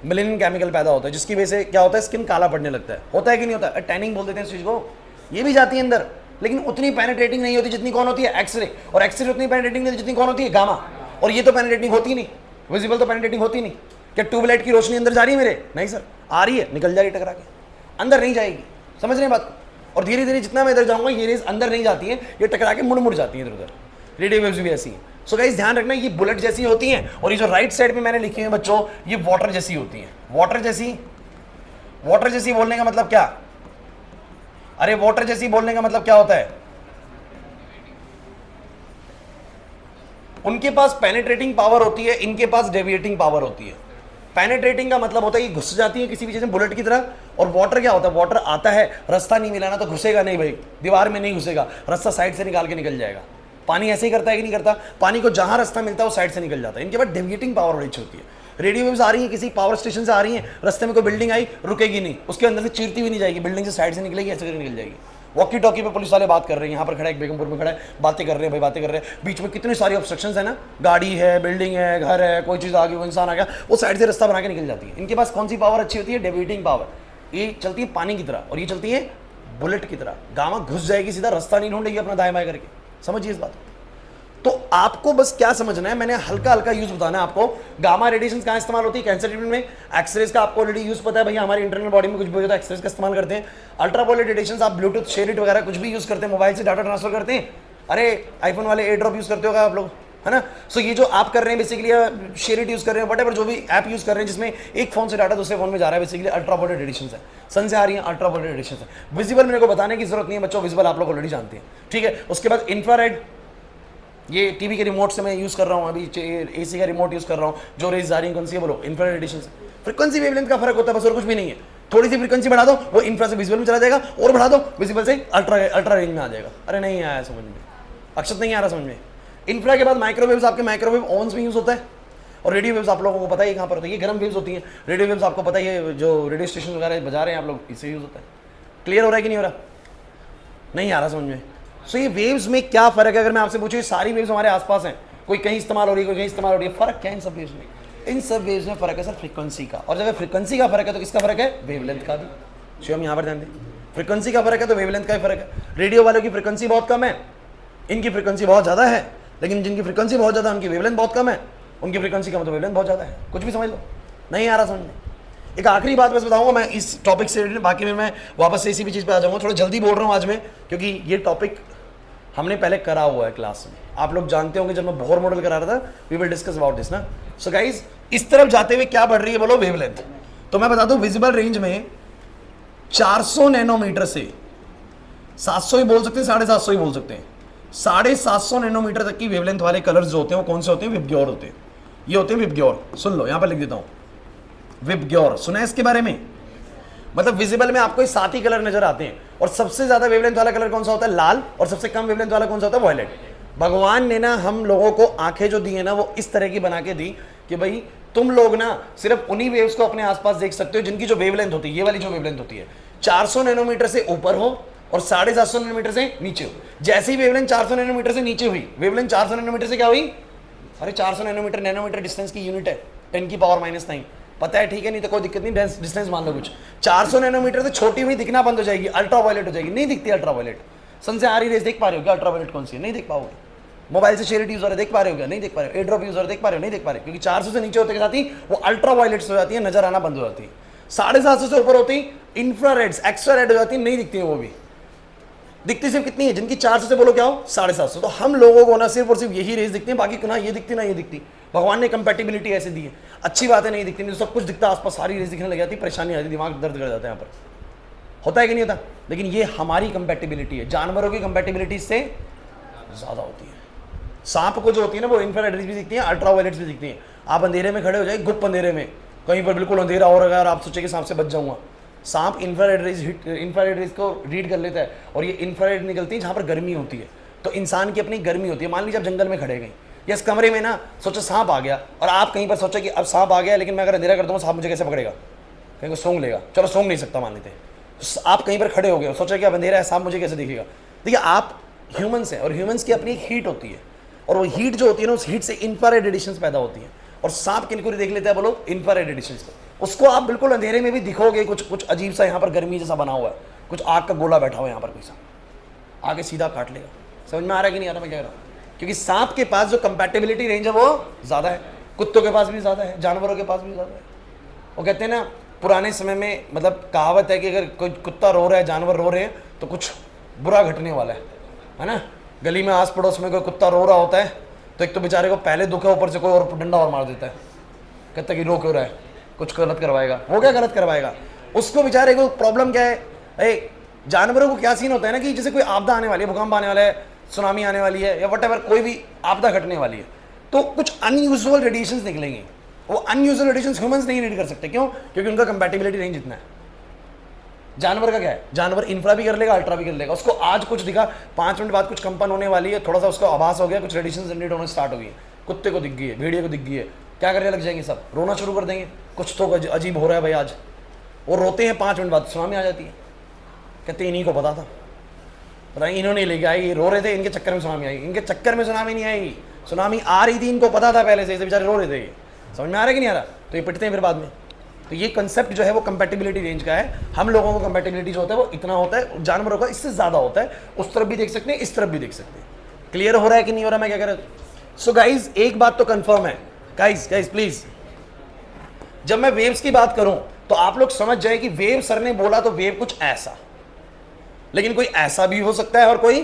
मेलेनिन केमिकल पैदा होता है, जिसकी वजह से क्या होता है? स्किन काला पड़ने लगता है। होता है कि नहीं होता? टैनिंग बोल देते हैं इस चीज़ को। ये भी जाती है अंदर, लेकिन उतनी पेनिट्रेटिंग नहीं होती जितनी कौन होती है? एक्सरे। और एक्सरे उतनी पेनिट्रेटिंग नहीं होती जितनी कौन होती है? गामा। और ये तो पेनिट्रेटिंग होती नहीं, विजिबल तो पेनिट्रेटिंग होती नहीं। क्या ट्यूबलाइट की रोशनी अंदर जा रही है मेरे? नहीं सर, आ रही है, निकल जा रही है टकरा के, अंदर नहीं जाएगी। समझ रहे हैं बात को? और धीरे धीरे जितना मैं इधर जाऊंगा, ये रेज अंदर नहीं जाती है, ये टकरा के मुड़ जाती है इधर उधर। रेडियो वेव्स भी ऐसी हैं। सो गाइस ध्यान रखना, ये बुलेट जैसी होती हैं, और ये जो राइट साइड पे मैंने लिखी है बच्चों, ये वाटर जैसी होती हैं। वाटर जैसी बोलने का मतलब क्या? अरे वाटर जैसी बोलने का मतलब क्या होता है? उनके पास पेनिट्रेटिंग पावर होती है, इनके पास डेविएटिंग पावर होती है। पेनिट्रेटिंग का मतलब होता है कि घुस जाती है किसी भी चीज में बुलेट की तरह। और वाटर क्या होता है, वाटर आता है, रास्ता नहीं मिला ना तो घुसेगा नहीं भाई, दीवार में नहीं घुसेगा, रास्ता साइड से निकाल के निकल जाएगा। पानी ऐसे ही करता है कि नहीं करता, पानी को जहां रास्ता मिलता है वो साइड से निकल जाता है। इनके पास डेविएटिंग पावर बड़ी अच्छी होती है। रेडियो वेव्स आ रही है किसी पावर स्टेशन से आ रही है, रास्ते में कोई बिल्डिंग आई, रुकेगी नहीं, उसके अंदर से चीरती भी नहीं जाएगी, बिल्डिंग से साइड से निकलेगी, ऐसे करके निकल जाएगी। वॉकी टॉकी पे पुलिस वाले बात कर रहे हैं, यहाँ पर खड़ा है, बेगमपुर में खड़ा है, बातें कर रहे हैं भाई, बातें कर रहे हैं, बीच में कितनी सारी ऑब्स्ट्रक्शंस है ना, गाड़ी है, बिल्डिंग है, घर है, कोई चीज़ आ गई, वो इंसान आ गया, वो साइड से रास्ता बना के निकल जाती है। इनके पास कौन सी पावर अच्छी होती है, डेविएटिंग पावर। ये चलती है पानी की तरह और ये चलती है बुलेट की तरह। गामा घुस जाएगी सीधा, रास्ता नहीं ढूंढेगी अपना दाएं बाएं करके। समझिए इस बात को। तो आपको बस क्या समझना है, मैंने हल्का हल्का यूज बताना है आपको। गामा रेडिएशन कहाँ इस्तेमाल होती है, कैंसर ट्रीटमेंट में। एक्सरेज का आपको ऑलरेडी यूज पता है भैया, हमारी इंटरनल बॉडी में कुछ भी हो तो एक्सरेज का इस्तेमाल करते हैं। अल्ट्रावायलेट रेडिएशन आप ब्लूटूथ, शेयरिट वगैरह कुछ भी यूज करते हैं, मोबाइल से डाटा ट्रांसफर करते हैं। अरे आईफोन वाले एयर ड्रॉप यूज करते होगा आप लोग, है ना। सो ये जो आप कर रहे हैं बेसिकली शेयरिट यूज कर रहे हैं, वटेवर जो भी ऐप यूज कर रहे हैं जिसमें एक फोन से डाटा दूसरे फोन में जा रहा है, बेसिकली अल्ट्रावायलेट रेडिएशन है। सन से आ रही है अल्ट्रावायलेट रेडिएशन है। विजिबल मेरे को बताने की जरूरत नहीं है बच्चों, विजिबल आप लोग ऑलरेडी जानते हैं, ठीक है। उसके बाद इंफ्रारेड, ये टीवी के रिमोट से मैं यूज कर रहा हूँ, अभी एसी का रिमोट यूज कर रहा हूँ, जो रेज आ रही है कौन सी है बोलो, इंफ्रारेड रेडिएशन से। फ्रीक्वेंसी वेवलेंथ का फर्क होता है बस, और कुछ भी नहीं है। थोड़ी सी फ्रीक्वेंसी बढ़ा दो वो इंफ्रा से विजिबल में चला जाएगा, और बढ़ा दो विजिबल से अल्ट्रा रेंज में आ जाएगा। अरे नहीं आया समझ में, अक्षत नहीं आ रहा समझ में। इंफ्रा के बाद माइक्रोवेव्स, आपके माइक्रोवेव ओन्स में यूज होता है। और रेडियो वेव्स आप लोगों को पता है कहाँ पर होता है, ये गर्म वेव्स होती हैं। रेडियो वेव्स आपको पता है जो रेडियो स्टेशन वगैरह बजा रहे हैं आप लोग, इससे यूज होता है। क्लियर हो रहा है कि नहीं हो रहा, नहीं आ रहा समझ में। सो ये वेव्स में क्या फर्क है, अगर मैं आपसे पूछूं, सारी वेव्स हमारे आसपास हैं, कोई कहीं इस्तेमाल हो रही है, कोई कहीं इस्तेमाल हो रही है, फर्क क्या है इन सब वेव्स में? इन सब वेव्स में फर्क है सर फ्रीक्वेंसी का। और जब फ्रीक्वेंसी का फर्क है तो किसका फर्क है, वेवलेंथ का भी। शिव हम यहाँ पर ध्यान दें, फ्रीक्वेंसी का फर्क है तो वेवलेंथ का ही फर्क है। रेडियो वालों की फ्रीक्वेंसी बहुत कम है, इनकी फ्रीक्वेंसी बहुत ज़्यादा है, लेकिन जिनकी फ्रीक्वेंसी बहुत ज़्यादा उनकी वेवलेंथ बहुत कम है, उनकी फ्रीक्वेंसी कम तो वेवलेंथ बहुत ज़्यादा है। कुछ भी समझ लो, नहीं आ रहा समझ में। एक आखिरी बात बस बताऊंगा मैं इस टॉपिक से, बाकी में मैं वापस से इसी भी चीज़ पे आ जाऊंगा। थोड़ा जल्दी बोल रहा हूँ आज मैं, क्योंकि ये टॉपिक हमने पहले करा हुआ है क्लास में, आप लोग जानते होंगे, जब मैं बोहर मॉडल करा रहा था, we will discuss about this ना। सो गाइज, इस तरफ जाते हुए क्या बढ़ रही है बोलो, वेवलेंथ। तो मैं बता दूं विजिबल रेंज में 400 नैनोमीटर से 700 ही बोल सकते हैं, 750 ही बोल सकते हैं, 750 नैनोमीटर तक की वेवलेंथ वाले कलर्स जो होते हैं वो कौन से होते हैं, विबग्योर होते हैं। ये होते हैं विबग्योर, सुन लो, यहां पर लिख देता हूं, विबग्योर। सुना है इसके बारे में? मतलब विजिबल में आपको 7 ही कलर नजर आते हैं, और सबसे ज्यादा वेवलेंथ वाला कलर कौन सा होता है, लाल, और सबसे कम वेवलेंथ वाला कौन सा होता है, वॉयलेट। भगवान ने ना हम लोगों को आंखें जो दी है ना वो इस तरह की बना के दी कि भाई तुम लोग ना सिर्फ उन्हीं वेव्स को अपने आसपास देख सकते हो जिनकी जो वेवलेंथ होती है, ये वाली जो वेवलेंथ होती है, 400 नैनोमीटर से ऊपर हो और 750 नैनोमीटर से नीचे हो। जैसे ही वेवलेंथ 400 नैनोमीटर से नीचे हुई, वेवलेंथ 400 नैनोमीटर से क्या हुई, अरे 400 नैनोमीटर, नैनोमीटर डिस्टेंस की यूनिट है, 10 की पावर -9, पता है, ठीक है, नहीं तो कोई दिक्कत नहीं, डिस्टेंस मान लो कुछ। 400 नैनोमीटर से छोटी हुई दिखना बंद हो जाएगी, अल्ट्रावायलेट हो जाएगी, नहीं दिखती अल्ट्रावायलेट। सन से आ रही रेस देख पा रहे हो क्या, अल्ट्रावायलेट कौन सी है, नहीं देख पाओगे। मोबाइल से शेयरिट यूज हो रहा है, देख पा रहे हो क्या, नहीं देख पा रहे हो। एयर ड्रॉप यूज हो रहा है, देख पा रहे हो, नहीं देख पा रहे, क्योंकि 400 से नीचे होते के साथ ही वो अल्ट्रावायलेट्स हो जाती है, नजर आना बंद हो जाती है। 750 से ऊपर होती इंफ्रारेड्स, एक्स्ट्रा रेड हो जाती है, नहीं दिखती है वो भी। दिखती सिर्फ कितनी है, जिनकी 400 से बोलो क्या हो, 750। तो हम लोगों को ना सिर्फ और सिर्फ यही रेस दिखती है, बाकी ना ये दिखती ना ये दिखती। भगवान ने कंपैटिबिलिटी ऐसे दी है, अच्छी बात है, नहीं दिखती, नहीं तो सब कुछ दिखता, आसपास सारी रेस दिखने लग जाती, परेशानी आती, दिमाग दर्द कर जाता है यहाँ पर, होता है कि नहीं होता। लेकिन ये हमारी कंपैटिबिलिटी है, जानवरों की कंपैटिबिलिटी से ज्यादा होती है। सांप को जो होती है ना वो इंफ्रारेड रेस भी दिखती है, अल्ट्रावायलेट्स भी दिखती हैं। आप अंधेरे में खड़े हो जाए, गुप्त अंधेरे में, कहीं पर बिल्कुल अंधेरा हो रहा है और आप सोचे कि सांप से बच जाऊंगा, सांप इंफ्रारेड रेस को रीड कर लेता है, और ये इंफ्रारेड निकलती है जहाँ पर गर्मी होती है। तो इंसान की अपनी गर्मी होती है। मान लीजिए आप जंगल में खड़े गए या इस कमरे में ना, सोचो सांप आ गया, और आप कहीं पर सोचो कि अब सांप आ गया, लेकिन मैं अगर अंधेरा कर दूंगा सांप मुझे कैसे पकड़ेगा, कहीं को सूंघ लेगा, चलो सूंघ नहीं सकता मान लेते हैं। आप कहीं पर खड़े हो गए, सोचा कि अब अंधेरा है, सांप मुझे कैसे दिखेगा। देखिए आप ह्यूमंस हैं, और ह्यूमंस की अपनी एक हीट होती है, और वो हीट जो होती है ना, उस हीट से इंफ्रारेड रेडिएशंस पैदा होती हैं। और सांप किनको देख लेता है बोलो, इंफ्रारेड रेडिएशंस को। उसको आप बिल्कुल अंधेरे में भी दिखोगे, कुछ अजीब सा यहाँ पर गर्मी जैसा बना हुआ है, कुछ आग का गोला बैठा हुआ है यहाँ पर, कोई सा आगे सीधा काट लेगा। समझ में आ रहा है कि नहीं आ रहा मैं कह रहा हूँ? क्योंकि सांप के पास जो कंपैटिबिलिटी रेंज है वो ज़्यादा है, कुत्तों के पास भी ज़्यादा है, जानवरों के पास भी ज़्यादा है। वो कहते हैं ना पुराने समय में, मतलब कहावत है कि अगर कोई कुत्ता रो रहा है, जानवर रो रहे हैं, तो कुछ बुरा घटने वाला है ना। गली में आस पड़ोस में कोई कुत्ता रो रहा होता है, तो एक तो बेचारे को पहले दुख है, ऊपर से कोई और डंडा और मार देता है, कहता है कि रो क्यों रहा है, कुछ गलत करवाएगा। वो क्या गलत करवाएगा, उसको बेचारे को प्रॉब्लम क्या है। अरे जानवरों को क्या सीन होता है ना कि जैसे कोई आपदा आने वाली है, भूकंप आने वाला है, सुनामी आने वाली है, या वट एवर कोई भी आपदा घटने वाली है, तो कुछ अनयूजुअल रेडिएशंस निकलेंगे। वो अनयूजुअल रेडिएशंस ह्यूमंस नहीं रीड कर सकते, क्यों? क्योंकि उनका कंपैटिबिलिटी रेंज इतना है। जानवर का क्या है, जानवर इंफ्रा भी कर लेगा, अल्ट्रा भी कर लेगा। उसको आज कुछ दिखा, 5 मिनट बाद कुछ कंपन होने वाली है, थोड़ा सा उसको आभास हो गया, कुछ रेडिएशन जनरेट होना स्टार्ट हो गई है, कुत्ते को दिख गई है, भेड़िए को दिख गई है, क्या करने लग जाएंगे? सब रोना शुरू कर देंगे, कुछ तो अजीब हो रहा है भाई आज। वो रोते हैं, 5 मिनट बाद सुनामी आ जाती है, कहते इन्हीं को पता था, पता नहीं इन्होंने लेके आई, ये रो रहे थे, इनके चक्कर में सुनामी आई। इनके चक्कर में सुनामी नहीं आई, सुनामी आ रही थी, इनको पता था पहले से, बेचारे रो रहे थे। समझ में आ रहा है कि नहीं आ रहा? तो ये पिटते हैं फिर बाद में। तो ये कंसेप्ट जो है वो कंपैटिबिलिटी रेंज का है। हम लोगों को कंपैटिबिलिटी जो होता है वो इतना होता है, जानवरों का इससे ज़्यादा होता है। उस तरफ भी देख सकते हैं, इस तरफ भी देख सकते हैं। क्लियर हो रहा है कि नहीं हो रहा, मैं क्या कह रहा हूँ? सो गाइज एक बात तो कंफर्म है, गाइज प्लीज, जब मैं वेव्स की बात करूं तो आप लोग समझ जाए कि वेव सर ने बोला तो वेव कुछ ऐसा, लेकिन कोई ऐसा भी हो सकता है और कोई,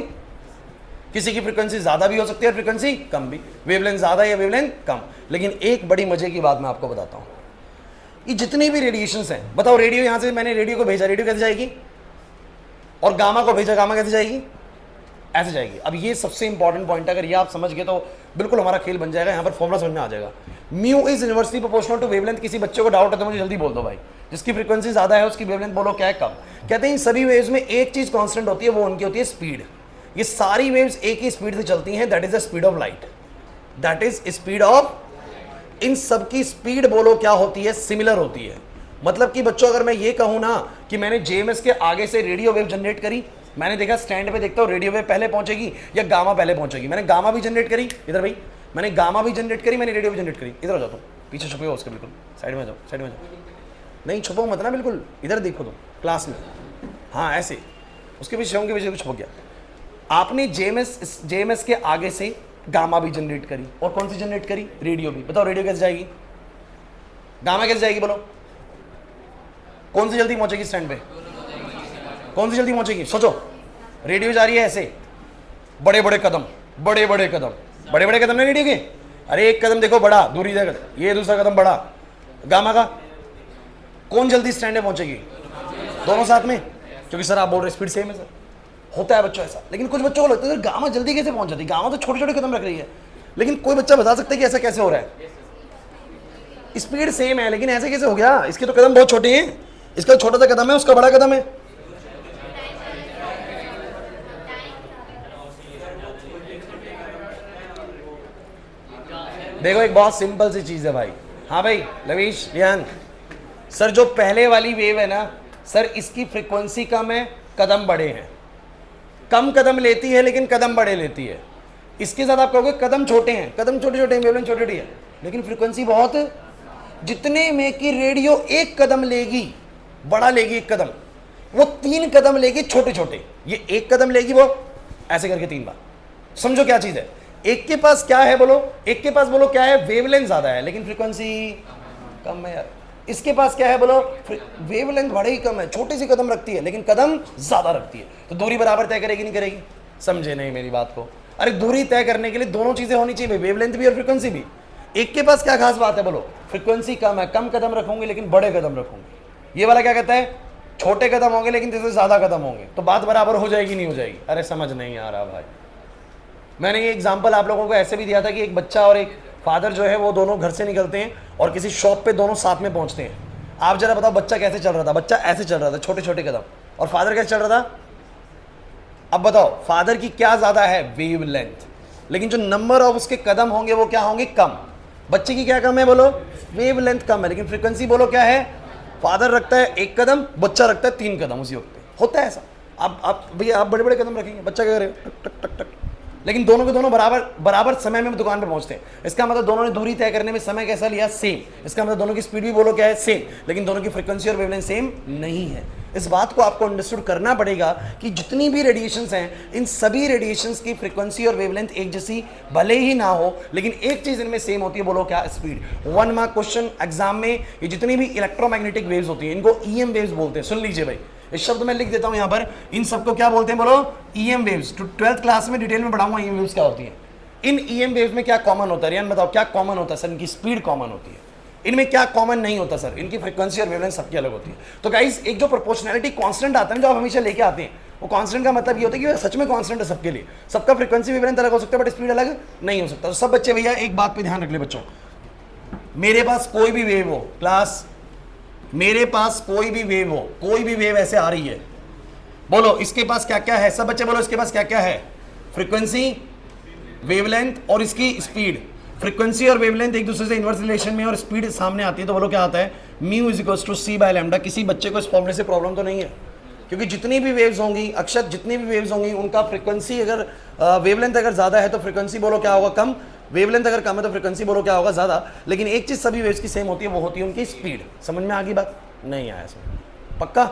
किसी की फ्रीक्वेंसी ज्यादा भी हो सकती है और फ्रीक्वेंसी कम भी, वेवलेंथ ज्यादा या वेवलेंथ कम। लेकिन एक बड़ी मजे की बात मैं आपको बताता हूं, ये जितनी भी रेडिएशंस हैं, बताओ रेडियो यहां से मैंने रेडियो को भेजा, रेडियो कैसे जाएगी? और गामा को भेजा, गामा कैसे जाएगी? ऐसे जाएगी। अब ये सबसे इंपॉर्टेंट पॉइंट है, अगर ये आप समझ गए तो बिल्कुल हमारा खेल बन जाएगा। यहां पर फॉर्मुला समझ में आ जाएगा, mu is inversely proportional to wavelength. किसी बच्चे को डाउट है तो मुझे जल्दी बोल दो भाई, जिसकी फ्रीक्वेंसी ज्यादा है उसकी वेवलेंथ बोलो क्या है, कम। कहते हैं इन सभी वेव्स में एक चीज कांस्टेंट होती है, वो उनकी होती है स्पीड। ये सारी वेव्स एक ही स्पीड से चलती हैं, that is the speed of light, that is speed of. इन सब की स्पीड बोलो क्या होती है, सिमिलर होती है। मतलब कि बच्चों अगर मैं ये कहूं ना कि मैंने जेएमएस के आगे से रेडियो वेव जनरेट करी, मैंने देखा स्टैंड पे देखता हूं रेडियो वेव पहले पहुंचेगी या गामा पहले पहुंचेगी, मैंने गामा भी जनरेट करी, इधर भाई मैंने गामा भी जनरेट करी, मैंने रेडियो भी जनरेट करी। इधर हो जाओ तुम, पीछे छुपे हो उसके, बिल्कुल साइड में जाओ, साइड में जाओ, नहीं छुपो मत ना, बिल्कुल इधर देखो तुम क्लास में, हाँ ऐसे, उसके पीछे होंगे, पीछे कुछ हो गया। आपने जेएमएस के आगे से गामा भी जनरेट करी, और कौन सी जनरेट करी, रेडियो भी। बताओ रेडियो कैसे जाएगी, गामा कैसे जाएगी, बोलो कौन सी जल्दी पहुंचेगी स्टैंड पे, कौन सी जल्दी पहुंचेगी? सोचो, रेडियो जा रही है ऐसे, बड़े बड़े कदम, बड़े बड़े कदम, बड़े बड़े कदम ना रेडियो के, अरे एक कदम देखो बड़ा, दूरी देखो, ये दूसरा कदम बड़ा, गामा का कौन जल्दी स्टैंड पे पहुंचेगी? दोनों साथ में, क्योंकि सर आप बोल रहे स्पीड सेम है। सर होता है बच्चों ऐसा, लेकिन कुछ बच्चों को लगता है गामा जल्दी कैसे पहुंच जाती है, गामा तो छोटे छोटे कदम रख रही है। लेकिन कोई बच्चा बता सकता है कि ऐसा कैसे हो रहा है? स्पीड सेम है लेकिन ऐसे कैसे हो गया? इसके तो कदम बहुत छोटे हैं, इसका छोटा सा कदम है, उसका बड़ा कदम है। देखो एक बहुत सिंपल सी चीज है भाई, हाँ भाई लवीश रियान सर, जो पहले वाली वेव है ना सर, इसकी फ्रीक्वेंसी कम है, कदम बड़े हैं, कम कदम लेती है लेकिन कदम बड़े लेती है। इसके साथ आप कहोगे कदम छोटे हैं, कदम छोटे छोटे हैं, वेवलेंथ छोटी छोटी है, लेकिन फ्रीक्वेंसी बहुत, जितने में कि रेडियो एक कदम लेगी, बड़ा लेगी एक कदम, वो 3 कदम लेगी छोटे छोटे, ये एक कदम लेगी वो ऐसे करके 3 बार। समझो क्या चीज है, एक के पास क्या है बोलो, एक के पास बोलो क्या है, वेवलेंथ ज्यादा है लेकिन फ्रीक्वेंसी कम है यार। इसके पास क्या है बोलो, वेवलेंथ बड़े ही कम है, छोटी सी कदम रखती है लेकिन कदम ज्यादा रखती है, तो दूरी बराबर तय करेगी नहीं करेगी? समझे नहीं मेरी बात को? अरे दूरी तय करने के लिए दोनों चीजें होनी चाहिए, वेवलेंथ भी और फ्रीक्वेंसी भी। एक के पास क्या खास बात है बोलो, फ्रीक्वेंसी कम है, कम कदम रखूंगी लेकिन बड़े कदम रखूंगी। ये वाला क्या कहता है, छोटे कदम होंगे लेकिन जैसे ज्यादा कदम होंगे, तो बात बराबर हो जाएगी नहीं हो जाएगी? अरे समझ नहीं आ रहा भाई। मैंने ये एग्जांपल आप लोगों को ऐसे भी दिया था कि एक बच्चा और एक फादर जो है वो दोनों घर से निकलते हैं और किसी शॉप पे दोनों साथ में पहुंचते हैं। आप जरा बताओ बच्चा कैसे चल रहा था? बच्चा ऐसे चल रहा था, छोटे छोटे कदम, और फादर कैसे चल रहा था? अब बताओ फादर की क्या ज्यादा है, वेवलेंथ, लेकिन जो नंबर ऑफ उसके कदम होंगे वो क्या होंगे, कम। बच्चे की क्या कम है बोलो, वेवलेंथ कम है, लेकिन फ्रीक्वेंसी बोलो क्या है, फादर रखता है 1 कदम, बच्चा रखता है 3 कदम उसी वक्त। होता है ऐसा। आप भैया आप बड़े बड़े कदम रखेंगे, बच्चा क्या करेगा, टक टक टक टक, लेकिन दोनों के दोनों बराबर समय में दुकान पे पहुंचते हैं। इसका मतलब दोनों ने दूरी तय करने में समय कैसा लिया, सेम। इसका मतलब दोनों की स्पीड भी बोलो क्या है, सेम, लेकिन दोनों की फ्रीक्वेंसी और वेवलेंथ सेम नहीं है। इस बात को आपको अंडरस्टूड करना पड़ेगा कि जितनी भी रेडिएशंस हैं, इन सभी रेडिएशंस की फ्रीक्वेंसी और वेवलेंथ एक जैसी भले ही ना हो, लेकिन एक चीज इनमें सेम होती है, बोलो क्या, स्पीड। 1 मार्क क्वेश्चन एग्जाम में ये जितनी भी इलेक्ट्रोमैग्नेटिक वेव्स होती हैं, इनको ईएम वेव्स बोलते हैं। सुन लीजिए भाई, इस शब्द में लिख देता हूं यहां पर, इन सबको क्या बोलते हैं बोलो, ईएम वेव्स। 12th क्लास में डिटेल में पढ़ाऊंगा ईएम वेव्स क्या होती हैं। इन ईएम वेव्स में क्या कॉमन होता है, रियान बताओ क्या कॉमन होता है? सर इनकी स्पीड कॉमन होती है। इनमें क्या कॉमन नहीं होता सर? इनकी फ्रीक्वेंसी और वेवलेंथ सबकी अलग होती है। तो गाइस एक जो प्रोपोर्शनैलिटी कांस्टेंट आता है जो आप हमेशा लेके आते हैं, वो कांस्टेंट का मतलब ये होता है कि सच में कांस्टेंट है सबके लिए, सबका फ्रीक्वेंसी वेवलेंथ अलग हो सकता है बट स्पीड अलग नहीं हो सकता। तो सब बच्चे भैया एक बात पे ध्यान रख ले बच्चों, मेरे पास कोई भी वेव हो क्लास, मेरे पास कोई भी वेव हो, कोई भी वेव ऐसे आ रही है, बोलो इसके पास क्या क्या है, सब बच्चे बोलो इसके पास क्या क्या है, फ्रीक्वेंसी, वेवलेंथ और इसकी स्पीड। फ्रीक्वेंसी और वेवलेंथ एक दूसरे से इनवर्स रिलेशन में और स्पीड सामने आती है, तो बोलो क्या आता है, mu is equals to C by lambda. किसी बच्चे को इस फॉर्मूले से प्रॉब्लम तो नहीं है, क्योंकि जितनी भी वेव्स होंगी अक्षर, जितनी भी वेव्स होंगी उनका फ्रीक्वेंसी अगर वेवलेंथ अगर ज्यादा है तो फ्रीक्वेंसी बोलो क्या होगा, कम। वेवलेंथ अगर कम है तो फ्रीक्वेंसी बोलो क्या होगा, ज्यादा। लेकिन एक चीज सभी वेव्स की सेम होती है, वो होती है उनकी स्पीड। समझ में आ गई बात? नहीं आया समझ? पक्का?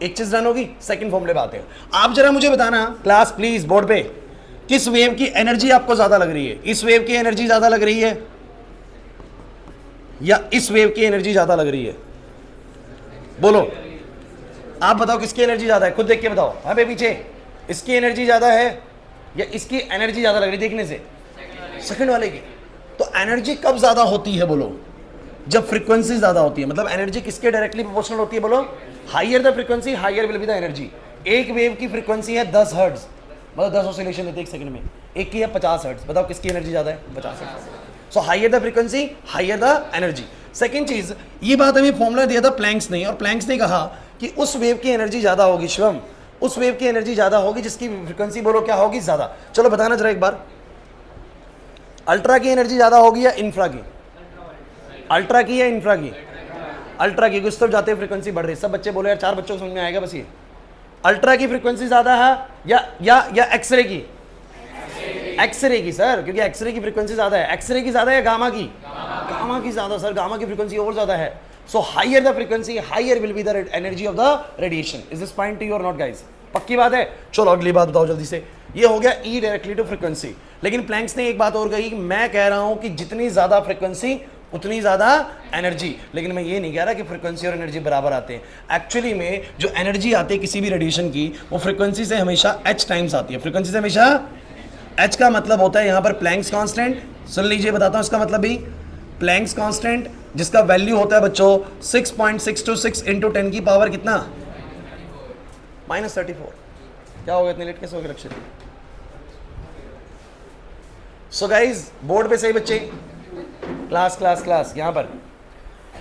एक चीज डन होगी, सेकंड फॉर्मूले पे आते हैं। आप जरा मुझे बताना क्लास प्लीज बोर्ड पे, किस वेव की एनर्जी आपको ज्यादा लग रही है? इस वेव की एनर्जी ज्यादा लग रही है या इस वेव की एनर्जी ज्यादा लग रही है? बोलो, आप बताओ किसकी एनर्जी ज्यादा है, खुद देख के बताओ। हाँ बे पीछे, इसकी एनर्जी ज्यादा है या इसकी एनर्जी ज्यादा लग रही है देखने से? सेकंड वाले की। तो एनर्जी कब ज्यादा होती है बोलो? जब फ्रीक्वेंसी ज्यादा होती है। मतलब एनर्जी किसके डायरेक्टली प्रोपोर्शनल होती है बोलो? Higher the frequency higher will be the energy. एक वेव की फ्रीक्वेंसी है 10 हर्ट्ज, मतलब 10 ऑसिलेशन लेते हैं एक सेकंड में, एक की है 50 हर्ट्ज। बताओ किसकी एनर्जी ज्यादा है? 50 hertz. So higher the frequency higher the energy. Second चीज, ये बात हमें फॉर्मूला दिया था प्लैंक्स ने, और प्लैंक्स ने कहा कि उस वेव की एनर्जी ज्यादा होगी, शिवम उस वेव की एनर्जी ज्यादा होगी जिसकी फ्रीक्वेंसी बोलो क्या होगी, ज्यादा। चलो बताना जरा एक बार, अल्ट्रा की एनर्जी ज्यादा होगी या इंफ्रा की? अल्ट्रा की या इंफ्रा की? अल्ट्रा की। कुछ तरफ जाते हैं फ्रीक्वेंसी बढ़ रही है। सब बच्चे बोले यार, 4 बच्चों को समझ में आएगा बस ये। अल्ट्रा की फ्रीक्वेंसी ज्यादा है या एक्सरे की? एक्सरे की सर, क्योंकि एक्सरे की फ्रीक्वेंसी ज्यादा है। एक्सरे की ज्यादा है या गामा की? गामा की ज्यादा सर, गामा की फ्रीक्वेंसी और ज्यादा है। So higher the frequency higher will be the energy of the radiation. Is this point to you और नॉट गाइस? पक्की बात है? चलो अगली बात बताओ जल्दी से। ये हो गया ई डायरेक्टली टू फ्रीक्वेंसी। लेकिन प्लैंक्स ने एक बात और कही, मैं कह रहा हूं कि जितनी ज्यादा फ्रीक्वेंसी उतनी ज्यादा एनर्जी। लेकिन मैं ये नहीं कह रहा कि फ्रीक्वेंसी और एनर्जी बराबर आते हैं। एक्चुअली में जो एनर्जी आती है किसी भी रेडिएशन की, वो फ्रीक्वेंसी से हमेशा h टाइम्स आती है। फ्रीक्वेंसी से हमेशा h का मतलब होता है यहां पर प्लैंक्स कांस्टेंट। सुन लीजिए, बताता हूं इसका मतलब भी। प्लैंक्स कांस्टेंट जिसका वैल्यू होता है बच्चों 6.626 इंटू 10 की पावर कितना, -34। क्या हो गया, इतने लेट कैसे हो गए रक्षित? सो गाइज बोर्ड पे सही बच्चे, क्लास क्लास क्लास। यहां पर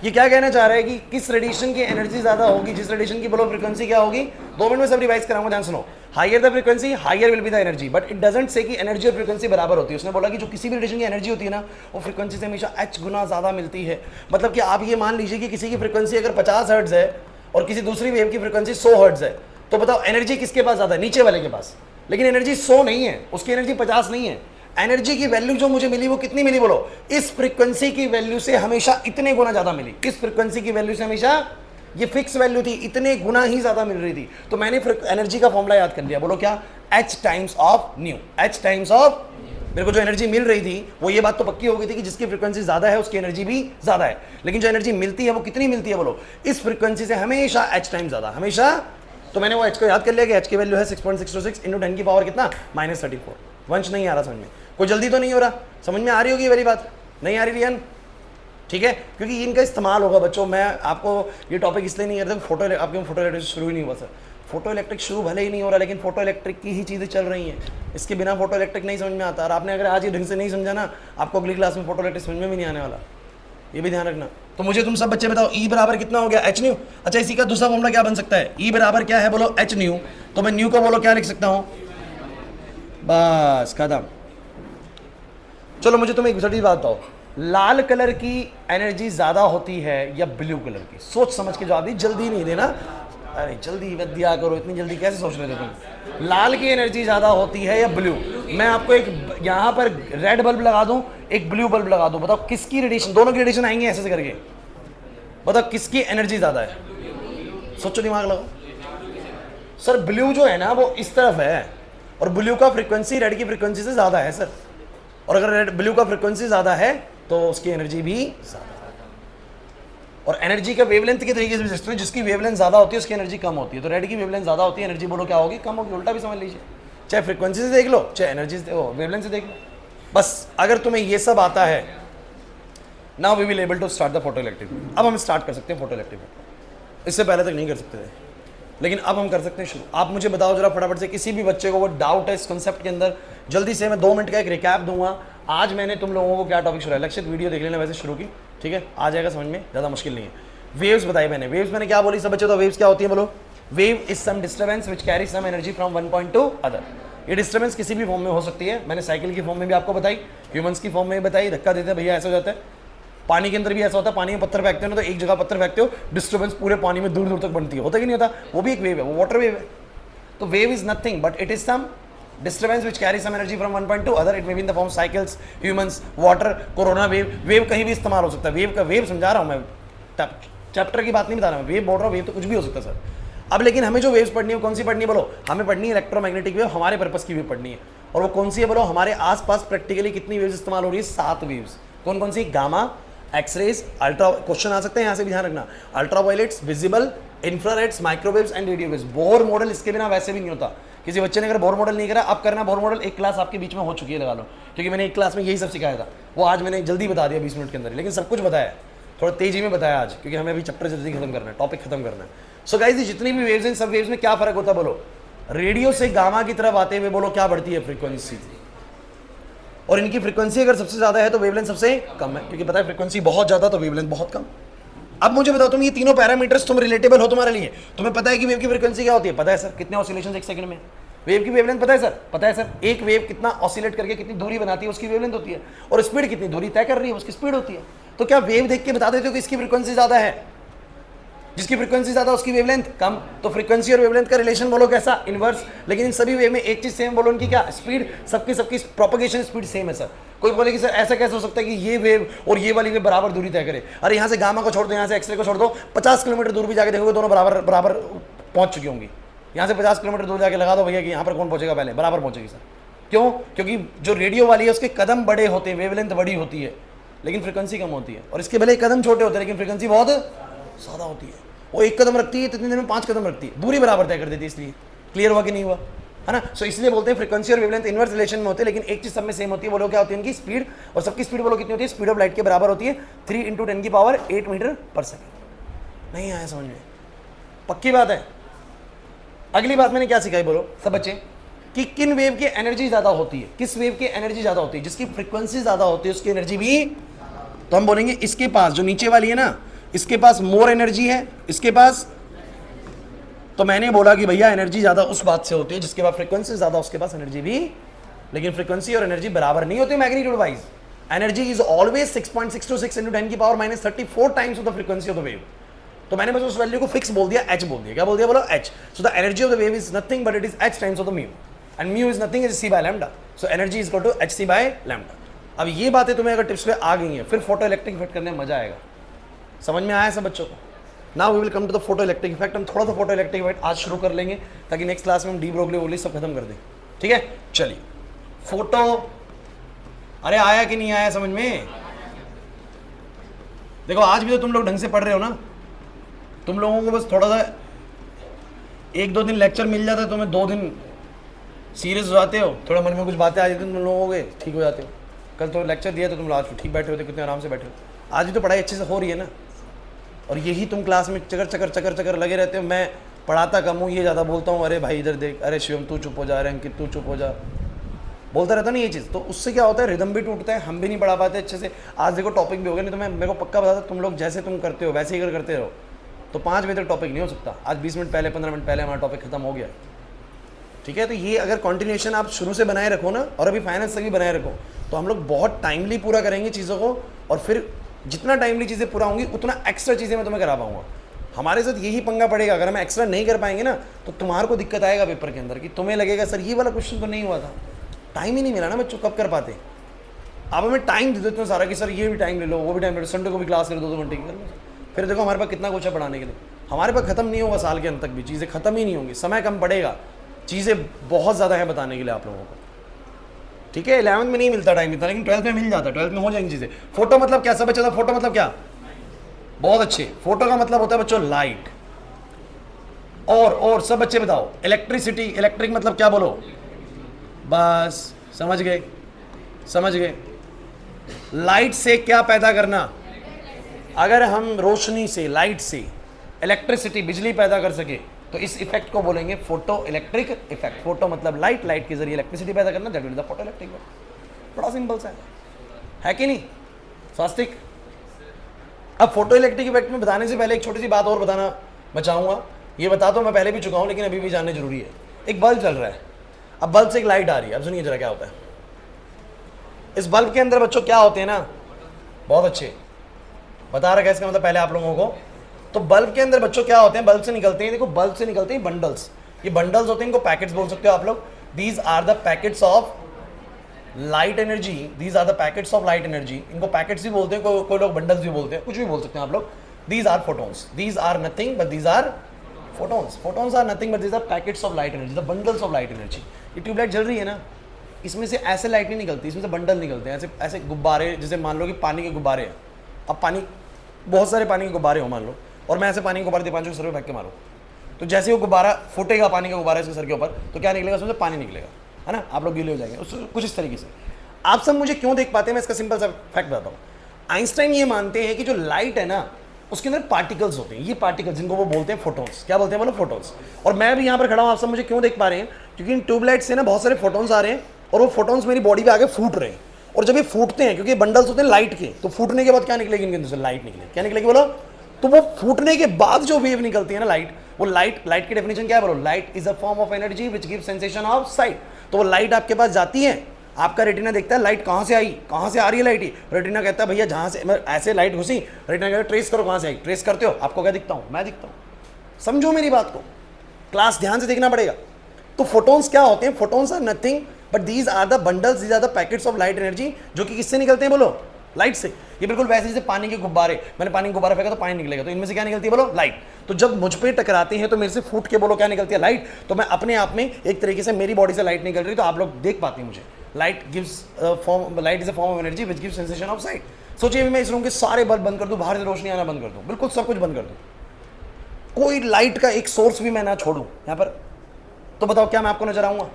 ये क्या कहना चाह रहा है कि किस रेडिएशन की एनर्जी ज्यादा होगी, जिस रेडिएशन की बोलो फ्रीक्वेंसी क्या होगी। 2 मिनट में सब रिवाइज कराऊंगा, ध्यान सुनो। Higher the frequency higher will be the energy, but it doesn't say कि एनर्जी और फ्रीक्वेंसी बराबर होती है। उसने बोला कि जो किसी भी रेडिएशन की एनर्जी होती है ना, वो फ्रीक्वेंसी से हमेशा h गुना ज्यादा मिलती है। मतलब कि आप ये मान लीजिए कि किसी की फ्रीक्वेंसी अगर 50 हर्ट्ज है और किसी दूसरी वेव की फ्रीक्वेंसी 100 हर्ट्ज है, तो बताओ एनर्जी किसके पास ज्यादा है? नीचे वाले के पास। लेकिन एनर्जी 100 नहीं है, उसकी एनर्जी 50 नहीं है। एनर्जी की वैल्यू जो मुझे मिली वो कितनी मिली बोलो? इस फ्रीक्वेंसी की वैल्यू से हमेशा इतने गुना ज्यादा मिली। इस फ्रीक्वेंसी की वैल्यू से हमेशा, ये फिक्स वैल्यू थी, इतने गुना ही ज्यादा मिल रही थी। तो मैंने एनर्जी का फॉर्मूला याद कर लिया, बोलो क्या? h times of new. h times of, मेरे को जो एनर्जी मिल रही थी वो ये बात तो पक्की हो गई थी कि जिसकी फ्रीक्वेंसी ज्यादा है उसकी एनर्जी भी ज्यादा है। लेकिन जो एनर्जी मिलती है वो कितनी मिलती है बोलो? इस फ्रीक्वेंसी से हमेशा h टाइम्स ज्यादा, हमेशा। तो मैंने वो h को याद कर लिया कि h की वैल्यू है 6.626 इंटू 10 की पावर कितना, -34। वंश नहीं आ रहा समझ में? कोई जल्दी तो नहीं हो रहा? समझ में आ रही होगी मेरी बात? नहीं आ रही रियान? ठीक है, क्योंकि इनका इस्तेमाल होगा बच्चों। मैं आपको ये टॉपिक इसलिए नहीं करता, फोटो आपके फोटो इलेक्ट्रिक शुरू ही नहीं हुआ सर। फोटो इलेक्ट्रिक शुरू भले ही नहीं हो रहा, लेकिन फोटो इलेक्ट्रिक की ही चीज़ें चल रही हैं। इसके बिना फोटो इलेक्ट्रिक नहीं समझ में आता। और आपने अगर आज ये ढंग से नहीं समझा ना, आपको अगली क्लास में फोटो इलेक्ट्रिक समझ में भी नहीं आने वाला, ये भी ध्यान रखना। तो मुझे तुम सब बच्चे बताओ, ई बराबर कितना हो गया? h new. अच्छा, इसी का दूसरा फॉर्मूला क्या बन सकता है? ई बराबर क्या है बोलो? h new. तो मैं न्यू को बोलो क्या लिख सकता हूँ? बस खत्म। चलो मुझे तुम एक छोटी बात बताओ, लाल कलर की एनर्जी ज्यादा होती है या ब्लू कलर की? सोच समझ के जवाब दी, जल्दी नहीं देना। अरे जल्दी मत दिया करो, इतनी जल्दी कैसे सोच रहे थे तुम? लाल की एनर्जी ज्यादा होती है या ब्लू? मैं आपको एक यहाँ पर रेड बल्ब लगा दूं, एक ब्लू बल्ब लगा दूं, बताओ किसकी रेडिएशन, दोनों की रेडिएशन आएंगे ऐसे करके, बताओ किसकी एनर्जी ज्यादा है? सोचो, दिमाग लगाओ। सर ब्लू जो है ना वो इस तरफ है, और ब्लू का फ्रीक्वेंसी रेड की फ्रीक्वेंसी से ज्यादा है सर। और अगर रेड ब्लू का फ्रीक्वेंसी ज्यादा है तो उसकी एनर्जी भी ज्यादा है। और एनर्जी का वेवलेंथ के तरीके से भी सकते हैं, जिसकी वेवलेंथ ज्यादा होती है उसकी एनर्जी कम होती है। तो रेड की वेवलेंथ ज्यादा होती है, एनर्जी बोलो क्या होगी? कम होगी। उल्टा भी समझ लीजिए, चाहे फ्रीक्वेंसी से देख लो चाहे एनर्जी से वेवलेंथ से देख लो। बस अगर तुम्हें ये सब आता है, now we will able to start the photo electric. अब हम स्टार्ट कर सकते हैं फोटो इलेक्ट्रिक। इससे पहले तक नहीं कर सकते थे। लेकिन अब हम कर सकते हैं शुरू। आप मुझे बताओ जरा फटाफट से, किसी भी बच्चे को वो डाउट है इस कॉन्सेप्ट के अंदर, जल्दी से। मैं 2 मिनट का एक रिकैप दूंगा। आज मैंने तुम लोगों को क्या टॉपिक शुरू है, लक्षित वीडियो देख लेना वैसे शुरू की, ठीक है, आ जाएगा समझ में, ज़्यादा मुश्किल नहीं है। वेव्स बताई मैंने, वेव्स मैंने क्या बोली सब बच्चों, तो वेव्स क्या होती है बोलो। Wave is some disturbance which carry some energy from one point to other. ये डिस्टर्बेंस किसी भी फॉर्म में हो सकती है, मैंने साइकिल की फॉर्म में भी आपको बताई, ह्यूमंस की फॉर्म में भी बताई, धक्का देते हैं भैया ऐसा हो जाता है। पानी के अंदर भी ऐसा होता है, पानी में पत्थर फेंकते हो ना, तो एक जगह पत्थर फेंकते हो, डिस्टर्बेंस पूरे पानी में दूर दूर तक बनती है, होता कि नहीं होता, वो भी एक वेव है, वो वाटर वेव है। तो wave is nothing but it is some disturbance which carry some energy from one point to other. It may be in the form cycles, humans, water, corona wave. वेव कहीं भी इस्तेमाल हो सकता है। वेव का वेव समझा रहा हूँ मैं, चैप्टर की बात नहीं बता रहा मैं, वेव बोल रहा हूँ, वेव तो कुछ भी हो सकता है सर। अब लेकिन हमें जो वेव्स पढ़नी है कौन सी पढ़नी है बोलो, हमें पढ़नी है इलेक्ट्रोमैग्नेटिक वेव, हमारे पर्पस की वेव पढ़नी है। और वो कौन सी है बोलो, हमारे आसपास प्रैक्टिकली कितनी वेव्स इस्तेमाल हो रही है, 7 वेव्स। कौन कौन सी, गामा, एक्सरेज, अल्ट्रा, क्वेश्चन आ सकते हैं यहाँ से भी ध्यान रखना, ultraviolets, visible, infrareds, microwaves and radio waves. Bohr model इसके बिना वैसे भी नहीं होता। किसी बच्चे ने अगर बोर मॉडल नहीं करा, अब करना बोर मॉडल, एक क्लास आपके बीच में हो चुकी है लगा लो, क्योंकि मैंने एक क्लास में यही सब सिखाया था, वो आज मैंने जल्दी बता दिया 20 मिनट के अंदर, लेकिन सब कुछ बताया, थोड़ा तेजी में बताया आज, क्योंकि हमें अभी चैप्टर जल्दी खत्म करना है, टॉपिक खत्म करना है। सो गाइस, जितनी भी वेव्स हैं सब वेव्स में क्या फर्क होता है बोलो, रेडियो से गामा की तरफ आते हुए बोलो क्या बढ़ती है, फ्रीक्वेंसी। और इनकी फ्रीक्वेंसी अगर सबसे ज्यादा है तो वेवलेंथ सबसे कम है, क्योंकि पता है फ्रीक्वेंसी बहुत ज्यादा तो वेवलेंथ बहुत कम। अब मुझे बताओ तुम ये तीनों पैरामीटर्स तुम रिलेटेबल हो तुम्हारे लिए, तुम्हें पता है कि वेव की फ्रीक्वेंसी क्या होती है, पता है सर, कितने ऑसिलेशंस एक सेकंड में, वेव की वेवलेंथ पता है सर, पता है सर, एक वेव कितना ऑसिलेट करके कितनी दूरी बनाती है उसकी वेवलेंथ होती है, और स्पीड कितनी दूरी तय कर रही है उसकी स्पीड होती है। तो क्या वेव देख के बता देते हो कि इसकी फ्रीक्वेंसी ज्यादा है, जिसकी फ्रीक्वेंसी ज्यादा उसकी वेवलेंथ कम, तो फ्रीक्वेंसी और वेवलेंथ का रिलेशन बोलो कैसा, इनवर्स। लेकिन इन सभी वेव में एक चीज सेम बोलो, उनकी क्या, स्पीड, सबकी प्रोपगेशन स्पीड सेम है सर। कोई बोले कि सर ऐसा कैसे हो सकता है कि ये वेव और ये वाली वेव बराबर दूरी तय करे, अरे यहाँ से गामा को छोड़ दो, यहाँ से एक्सरे को छोड़ दो, 50 किलोमीटर दूर भी जाके देखोगे दोनों बराबर बराबर पहुंच चुकी होंगी। यहाँ से 50 किलोमीटर दूर जाके लगा दो भैया कि यहाँ पर कौन पहुंचेगा पहले, बराबर पहुंचेगी सर। क्यों, क्योंकि जो रेडियो वाली है उसके कदम बड़े होते हैं, वेवलेंथ बड़ी होती है, लेकिन फ्रीक्वेंसी कम होती है, और इसके भले कदम छोटे होते हैं लेकिन फ्रीक्वेंसी बहुत ज्यादा होती है। वो 1 कदम रखती है तो इतनी देर में 5 कदम रखती है, दूरी बराबर तय कर देती है। इसलिए क्लियर हुआ कि नहीं हुआ, है ना। सो इसलिए बोलते हैं फ्रीक्वेंसी और वेवलेंथ इनवर्स रिलेशन में होते हैं, लेकिन एक चीज सब में सेम होती है, बोलो क्या होती है उनकी स्पीड, और सबकी स्पीड बोलो कितनी होती है, स्पीड ऑफ लाइट के बराबर होती है, 3 × 10⁸ मीटर पर सेकेंड। नहीं आया समझ में, पक्की बात है। अगली बात मैंने क्या सिखाई बोलो सब बच्चे, कि किन वेव की एनर्जी ज्यादा होती है, किस वेव की एनर्जी ज्यादा होती है, जिसकी फ्रीक्वेंसी ज्यादा होती है उसकी एनर्जी भी, तो हम बोलेंगे इसके पास जो नीचे वाली है ना, इसके पास मोर एनर्जी है, इसके पास, तो मैंने बोला कि भैया एनर्जी ज्यादा उस बात से होती है जिसके पास फ्रीक्वेंसी ज्यादा, उसके पास एनर्जी भी, लेकिन फ्रीक्वेंसी और एनर्जी बराबर नहीं होती magnitude wise. Energy is always 6.626 × 10⁻34 times of the frequency of the wave. तो मैंने बस उस वैल्यू को फिक्स बोल दिया, h बोल दिया, क्या बोल दिया बोलो, h। So the energy of the wave is nothing but it is h times of the mu, and mu is nothing, is c/λ। So energy is equal to hc/λ। अब ये बातें तुम्हें अगर टिप्स पे आ गई हैं, फिर फोटो इलेक्ट्रिक इफेक्ट करने में मजा आएगा। समझ में आया सब बच्चों को। Now we will come to the photo electric effect. हम थोड़ा सा फोटो इलेक्ट्रिक इफेक्ट आज शुरू कर लेंगे ताकि नेक्स्ट क्लास में हम डी ब्रोगली वोगली सब खत्म कर दें, ठीक है। चलिए फोटो, अरे आया कि नहीं आया समझ में। देखो आज भी तो तुम लोग ढंग से पढ़ रहे हो ना, तुम लोगों को बस थोड़ा सा 1-2 दिन लेक्चर मिल जाता है, तुम्हें 2 दिन सीरियस हो जाते हो, थोड़ा मन में कुछ बातें आ जाती हैं तुम लोगों के, ठीक हो जाते हो। कल तो लेक्चर दिया तो तुम आज ठीक बैठे होते, कितने आराम से बैठे हो। आज भी तो पढ़ाई अच्छे से हो रही है ना, और यही तुम क्लास में चकर लगे रहते हो। मैं पढ़ाता कम हूँ, ये ज़्यादा बोलता हूँ, अरे भाई इधर देख, अरे शिवम तू चुप हो जा, अरे अंकित तू चुप हो जा, बोलता रहता ना ये चीज़। तो उससे क्या होता है, रिदम भी टूटता है, हम भी नहीं पढ़ा पाते अच्छे से। आज देखो टॉपिक भी हो गया, नहीं तो मैं मेरे को पक्का बताता, तुम लोग जैसे तुम करते हो वैसे ही अगर करते रहो तो 5 बजे तक टॉपिक नहीं हो सकता। आज 20 मिनट पहले, 15 मिनट पहले हमारा टॉपिक खत्म हो गया, ठीक है। तो ये अगर कंटिन्यूएशन आप शुरू से बनाए रखो ना, और अभी फाइनल तक भी बनाए रखो, तो हम लोग बहुत टाइमली पूरा करेंगे चीज़ों को, और फिर जितना टाइमली चीज़ें पूरा होंगी उतना एक्स्ट्रा चीज़ें मैं तुम्हें करा पाऊंगा। हमारे साथ यही पंगा पड़ेगा, अगर हम एक्स्ट्रा नहीं कर पाएंगे ना तो तुम्हारे को दिक्कत आएगा पेपर के अंदर, कि तुम्हें लगेगा सर ये वाला क्वेश्चन तो नहीं हुआ था, टाइम ही नहीं मिला ना बच्चों, कब कर पाते। आप हमें टाइम दे देते हो सारा कि सर ये भी टाइम ले लो, वो भी टाइम ले लो, संडे को भी क्लास ले लो 2-2 घंटे की कर लो। फिर देखो हमारे पास कितना कुछ है पढ़ाने के लिए, हमारे पास खत्म नहीं होगा साल के अंत तक भी, चीज़ें खत्म ही नहीं होंगी, समय कम पड़ेगा, चीज़ें बहुत ज़्यादा है बताने के लिए आप लोगों को, ठीक है। 11th में नहीं मिलता टाइम इतना, लेकिन 12th में मिल जाता है, 12th में हो जाएंगी चीज़ें। फोटो मतलब क्या सब बच्चा था, फोटो मतलब क्या, बहुत अच्छे, फोटो का मतलब होता है बच्चों लाइट। और सब बच्चे बताओ, इलेक्ट्रिसिटी, इलेक्ट्रिक मतलब क्या बोलो, बस समझ गए। लाइट से क्या पैदा करना, अगर हम रोशनी से, लाइट से इलेक्ट्रिसिटी, बिजली पैदा कर सके तो इस इफेक्ट को बोलेंगे फोटो इलेक्ट्रिक इफेक्ट। फोटो मतलब लाइट, लाइट के जरिए इलेक्ट्रिसिटी पैदा करना, that is the photo electric effect. बड़ा सिंपल सा है कि नहीं स्वास्तिक? अब फोटो इलेक्ट्रिक इफेक्ट में बताने से पहले एक छोटी सी बात और बताना मैं चाहूँगा। ये बता दो, मैं पहले भी चुका हूँ लेकिन अभी भी जानना जरूरी है। एक बल्ब चल रहा है, अब बल्ब से एक लाइट आ रही है। अब सुनिए जरा क्या होता है। इस बल्ब के अंदर बच्चों क्या होते हैं ना, बहुत अच्छे बता रखा है इसका मतलब पहले आप लोगों को। तो बल्ब के अंदर बच्चों क्या होते हैं, बल्ब से निकलते हैं, देखो बल्ब से निकलते हैं बंडल्स। ये बंडल्स होते हैं, इनको पैकेट्स बोल सकते हो आप लोग। These are the packets of light energy, these are the packets of light energy. इनको पैकेट्स भी बोलते हैं, कोई लोग बंडल्स भी बोलते हैं, कुछ भी बोल सकते हैं आप लोग। These are photons, these are nothing but these are photons. Photons are nothing but these are packets of light energy, the bundles of light energy. ये ट्यूबलाइट जल रही है ना, इसमें से ऐसे लाइट नहीं निकलती, इसमें से बंडल निकलते हैं, ऐसे ऐसे गुब्बारे। जैसे मान लो कि पानी के गुब्बारे हैं, अब पानी, बहुत सारे पानी के गुब्बारे हो मान लो, और मैं ऐसे पानी के गुब्बारे दीपांशु के सर पे फेंक के मारूं, तो जैसे वो गुब्बारा फूटेगा पानी का गुब्बारा इसके सर के ऊपर, तो क्या निकलेगा, उसमें से पानी निकलेगा, है ना। आप लोग गीले हो जाएंगे कुछ इस तरीके से। आप सब मुझे क्यों देख पाते हैं, मैं इसका सिंपल सा फैक्ट बताता हूँ। आइंस्टाइन ये मानते हैं कि जो लाइट है ना, उसके अंदर पार्टिकल्स होते हैं। ये पार्टिकल्स जिनको वो बोलते हैं फोटोन्स, क्या बोलते हैं बोलो, फोटोन्स। और मैं भी यहाँ पर खड़ा हूँ, आप सब मुझे क्यों देख पा रहे हैं, क्योंकि इन ट्यूबलाइट से ना बहुत सारे फोटोन्स आ रहे हैं, और वो फोटोन्स मेरी बॉडी पे आगे फूट रहे हैं। और जब ये फूटते हैं, क्योंकि बंडल्स होते हैं लाइट के, तो फूटने के बाद क्या निकलेगी इनके अंदर से, लाइट निकलेगी। क्या निकलेगी बोलो, तो वो फूटने के बाद जो वेव निकलती है ना लाइट, वो लाइट की डेफिनेशन क्या है बोलो, light is a form of energy which give sensation of site. तो वो लाइट आपके पास जाती है, आपका रेटिना देखता है लाइट कहाँ से आई, कहाँ से आ रही है लाइट ही। रेटिना कहता है भैया जहाँ से ऐसे लाइट घुसी, रेटिना कहता है ट्रेस करो कहाँ से आई। ट्रेस करते हो, आपको क्या दिखता हूँ, मैं दिखता हूँ। समझो मेरी बात को, क्लास ध्यान से देखना पड़ेगा। तो फोटोन्स क्या होते हैं, photons are nothing but these are the bundles, these are the packets of light energy, जो कि किससे निकलते हैं बोलो, लाइट से। ये बिल्कुल वैसे जैसे पानी के गुब्बारे, मैंने पानी के गुब्बारा फेंका तो पानी निकलेगा, तो इनमें से क्या निकलती है बोलो, लाइट। तो जब मुझ पे टकराते हैं तो मेरे से फूट के बोलो क्या निकलती है, लाइट। तो मैं अपने आप में एक तरीके से मेरी बॉडी से लाइट निकल रही, तो आप लोग देख पाते हैं मुझे। Light gives form, light is a form of energy which gives sensation of site. सोचिए मैं इस रूम के सारे बल्ब बंद कर दूं, बाहर से रोशनी आना बंद कर दूं, बिल्कुल सब कुछ बंद कर दूं, कोई लाइट का एक सोर्स भी मैं ना छोड़ूं यहाँ पर, तो बताओ क्या मैं आपको नजर आऊंगा?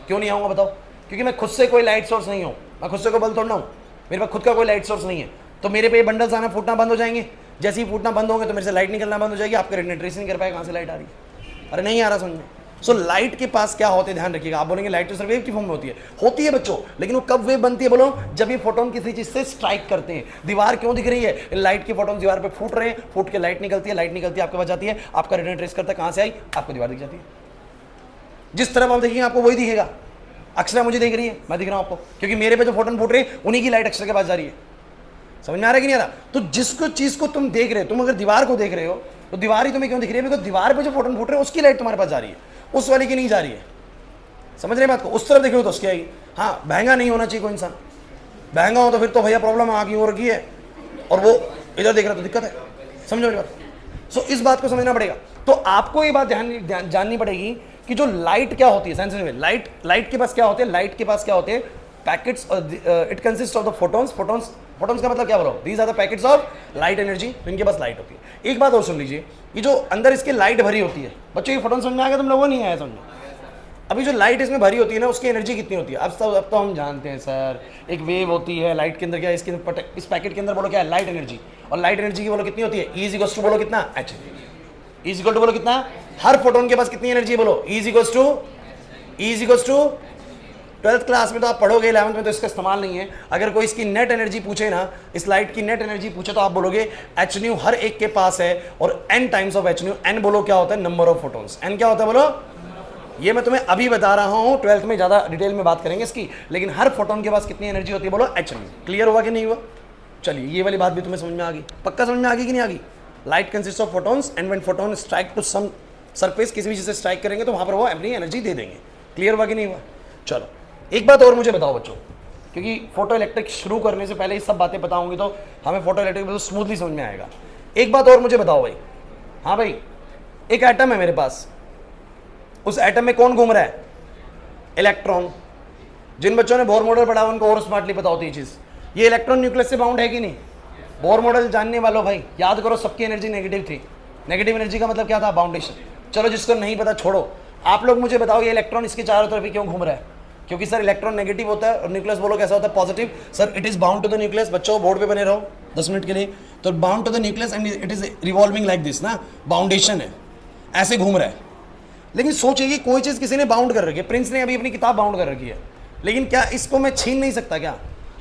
क्यों नहीं आऊंगा बताओ? क्योंकि मैं खुद से कोई लाइट सोर्स नहीं हूं, मैं खुद से कोई बल्ब तोड़ना हूं, मेरे पास खुद का कोई लाइट सोर्स नहीं है। तो मेरे पे बंडल्स आना फूटना बंद हो जाएंगे। जैसे ही फूटना बंद होंगे तो मेरे से लाइट निकलना बंद हो जाएगी, आपके रेटिना ट्रेस नहीं कर पाएगा कहाँ से लाइट आ रही है। अरे नहीं आ रहा समझ में। सो लाइट के पास क्या होते हैं ध्यान रखिएगा। आप बोलेंगे लाइट तो सिर्फ वेव की फॉर्म में होती है बच्चों, लेकिन वो कब वेव बनती है बोलो, जब ये फोटोन किसी चीज से स्ट्राइक करते हैं। दीवार क्यों दिख रही है, लाइट के फोटोन दीवार पे फूट रहे हैं, फूट के लाइट निकलती है, लाइट निकलती है आपके पास जाती है, आपका रेटिना ट्रेस करता है कहाँ से आई, आपको दीवार दिख जाती है। जिस तरफ आप देखेंगे आपको वही दिखेगा। अक्षरा मुझे देख रही है, मैं दिख रहा हूं आपको, क्योंकि मेरे पे जो फोटोन फूट रहे हैं उन्हीं की लाइट अक्षरा के पास जा रही है। समझ में आ रहा है कि नहीं आ रहा? तो जिसको चीज को तुम देख रहे हो, तुम अगर दीवार को देख रहे हो तो दीवार ही तुम्हें क्यों दिख रही है, बिकॉज दीवार पे जो फोटोन फूट रहे हैं उसकी लाइट तुम्हारे पास जा रही है, उस वाले की नहीं जा रही है। समझ रहे बात को? उस तरफ देखो तो उसकी आएगी। हाँ, महंगा नहीं होना चाहिए कोई इंसान, महंगा हो तो फिर तो भैया प्रॉब्लम आगे हो रखी है, और वो इधर देख रहा तो दिक्कत है। समझो मेरी बात। सो इस बात को समझना पड़ेगा। तो आपको ये बात जाननी पड़ेगी कि जो लाइट क्या होती है, सेंसिटिव लाइट के पास क्या होते हैं, लाइट के पास क्या होते हैं, packets. It consist of the photons. Photons का मतलब क्या बोलो, these are the packets of light energy, इनके पास लाइट होती है। एक बात और सुन लीजिए, ये जो अंदर इसके लाइट भरी होती है बच्चों, ये फोटोन समझ में आ गया तुम लोगों? नहीं आया समझ में? अभी जो लाइट इसमें भरी होती है ना, उसकी एनर्जी कितनी होती है? अब तो हम जानते हैं सर, एक वेव होती है लाइट के अंदर, क्या इसके इस पैकेट के अंदर बोलो क्या है, लाइट एनर्जी। और लाइट एनर्जी की बोलो कितनी होती है, E इक्वल्स टू बोलो कितना, H इक्वल टू बोलो कितना, हर फोटोन के पास कितनी एनर्जी है बोलो, E equals to 12th class में तो आप पढ़ोगे, 11th में तो इसका इस्तेमाल नहीं है। अगर कोई इसकी नेट एनर्जी पूछे ना, इस लाइट की नेट एनर्जी पूछे, तो आप बोलोगे h न्यू हर एक के पास है, और n times of h new. n बोलो क्या होता है, नंबर ऑफ फोटोन्स। n क्या होता है बोलो, ये मैं तुम्हें अभी बता रहा हूँ, 12th में ज़्यादा डिटेल में बात करेंगे इसकी। लेकिन हर फोटोन के पास कितनी एनर्जी होती है बोलो, h न्यू। क्लियर हुआ कि नहीं हुआ? चलिए, ये वाली बात भी तुम्हें समझ में आ गई, पक्का समझ में आ गई कि नहीं आ गई? Light consist of photons, and when photon strike to some surface, किसी भी चीज़ से स्ट्राइक करेंगे तो वहाँ पर वो अपनी एनर्जी दे देंगे। क्लियर हुआ कि नहीं हुआ? चलो एक बात और मुझे बताओ बच्चों, क्योंकि फोटो इलेक्ट्रिक शुरू करने से पहले ये सब बातें पता होंगी तो हमें फोटो इलेक्ट्रिक बिल्कुल स्मूथली समझ में आएगा। एक बात और मुझे बताओ भाई। हाँ भाई, एक एटम है मेरे पास, उस एटम में कौन घूम रहा है, इलेक्ट्रॉन। जिन बच्चों ने बोर मॉडल पढ़ा उनको और स्मार्टली पता होती है चीज़। ये इलेक्ट्रॉन न्यूक्लियस से बाउंड है कि नहीं? बोर मॉडल जानने वालों भाई याद करो, सबकी एनर्जी नेगेटिव थी। नेगेटिव एनर्जी का मतलब क्या था, बाउंडेशन। चलो जिसको नहीं पता छोड़ो, आप लोग मुझे बताओ ये इलेक्ट्रॉन इसके चारों तरफ ही क्यों घूम रहा है? क्योंकि सर इलेक्ट्रॉन नेगेटिव होता है और न्यूक्लियस बोलो कैसा होता है, positive. Sir it is bound to the nucleus. बच्चों बोर्ड पे बने रहो 10 मिनट के लिए। तो bound to the nucleus and it is revolving like this ना, बाउंडेशन है, ऐसे घूम रहा है। लेकिन सोचिए कि कोई चीज किसी ने बाउंड कर रखी है, प्रिंस ने अभी अपनी किताब बाउंड कर रखी है, लेकिन क्या इसको मैं छीन नहीं सकता क्या?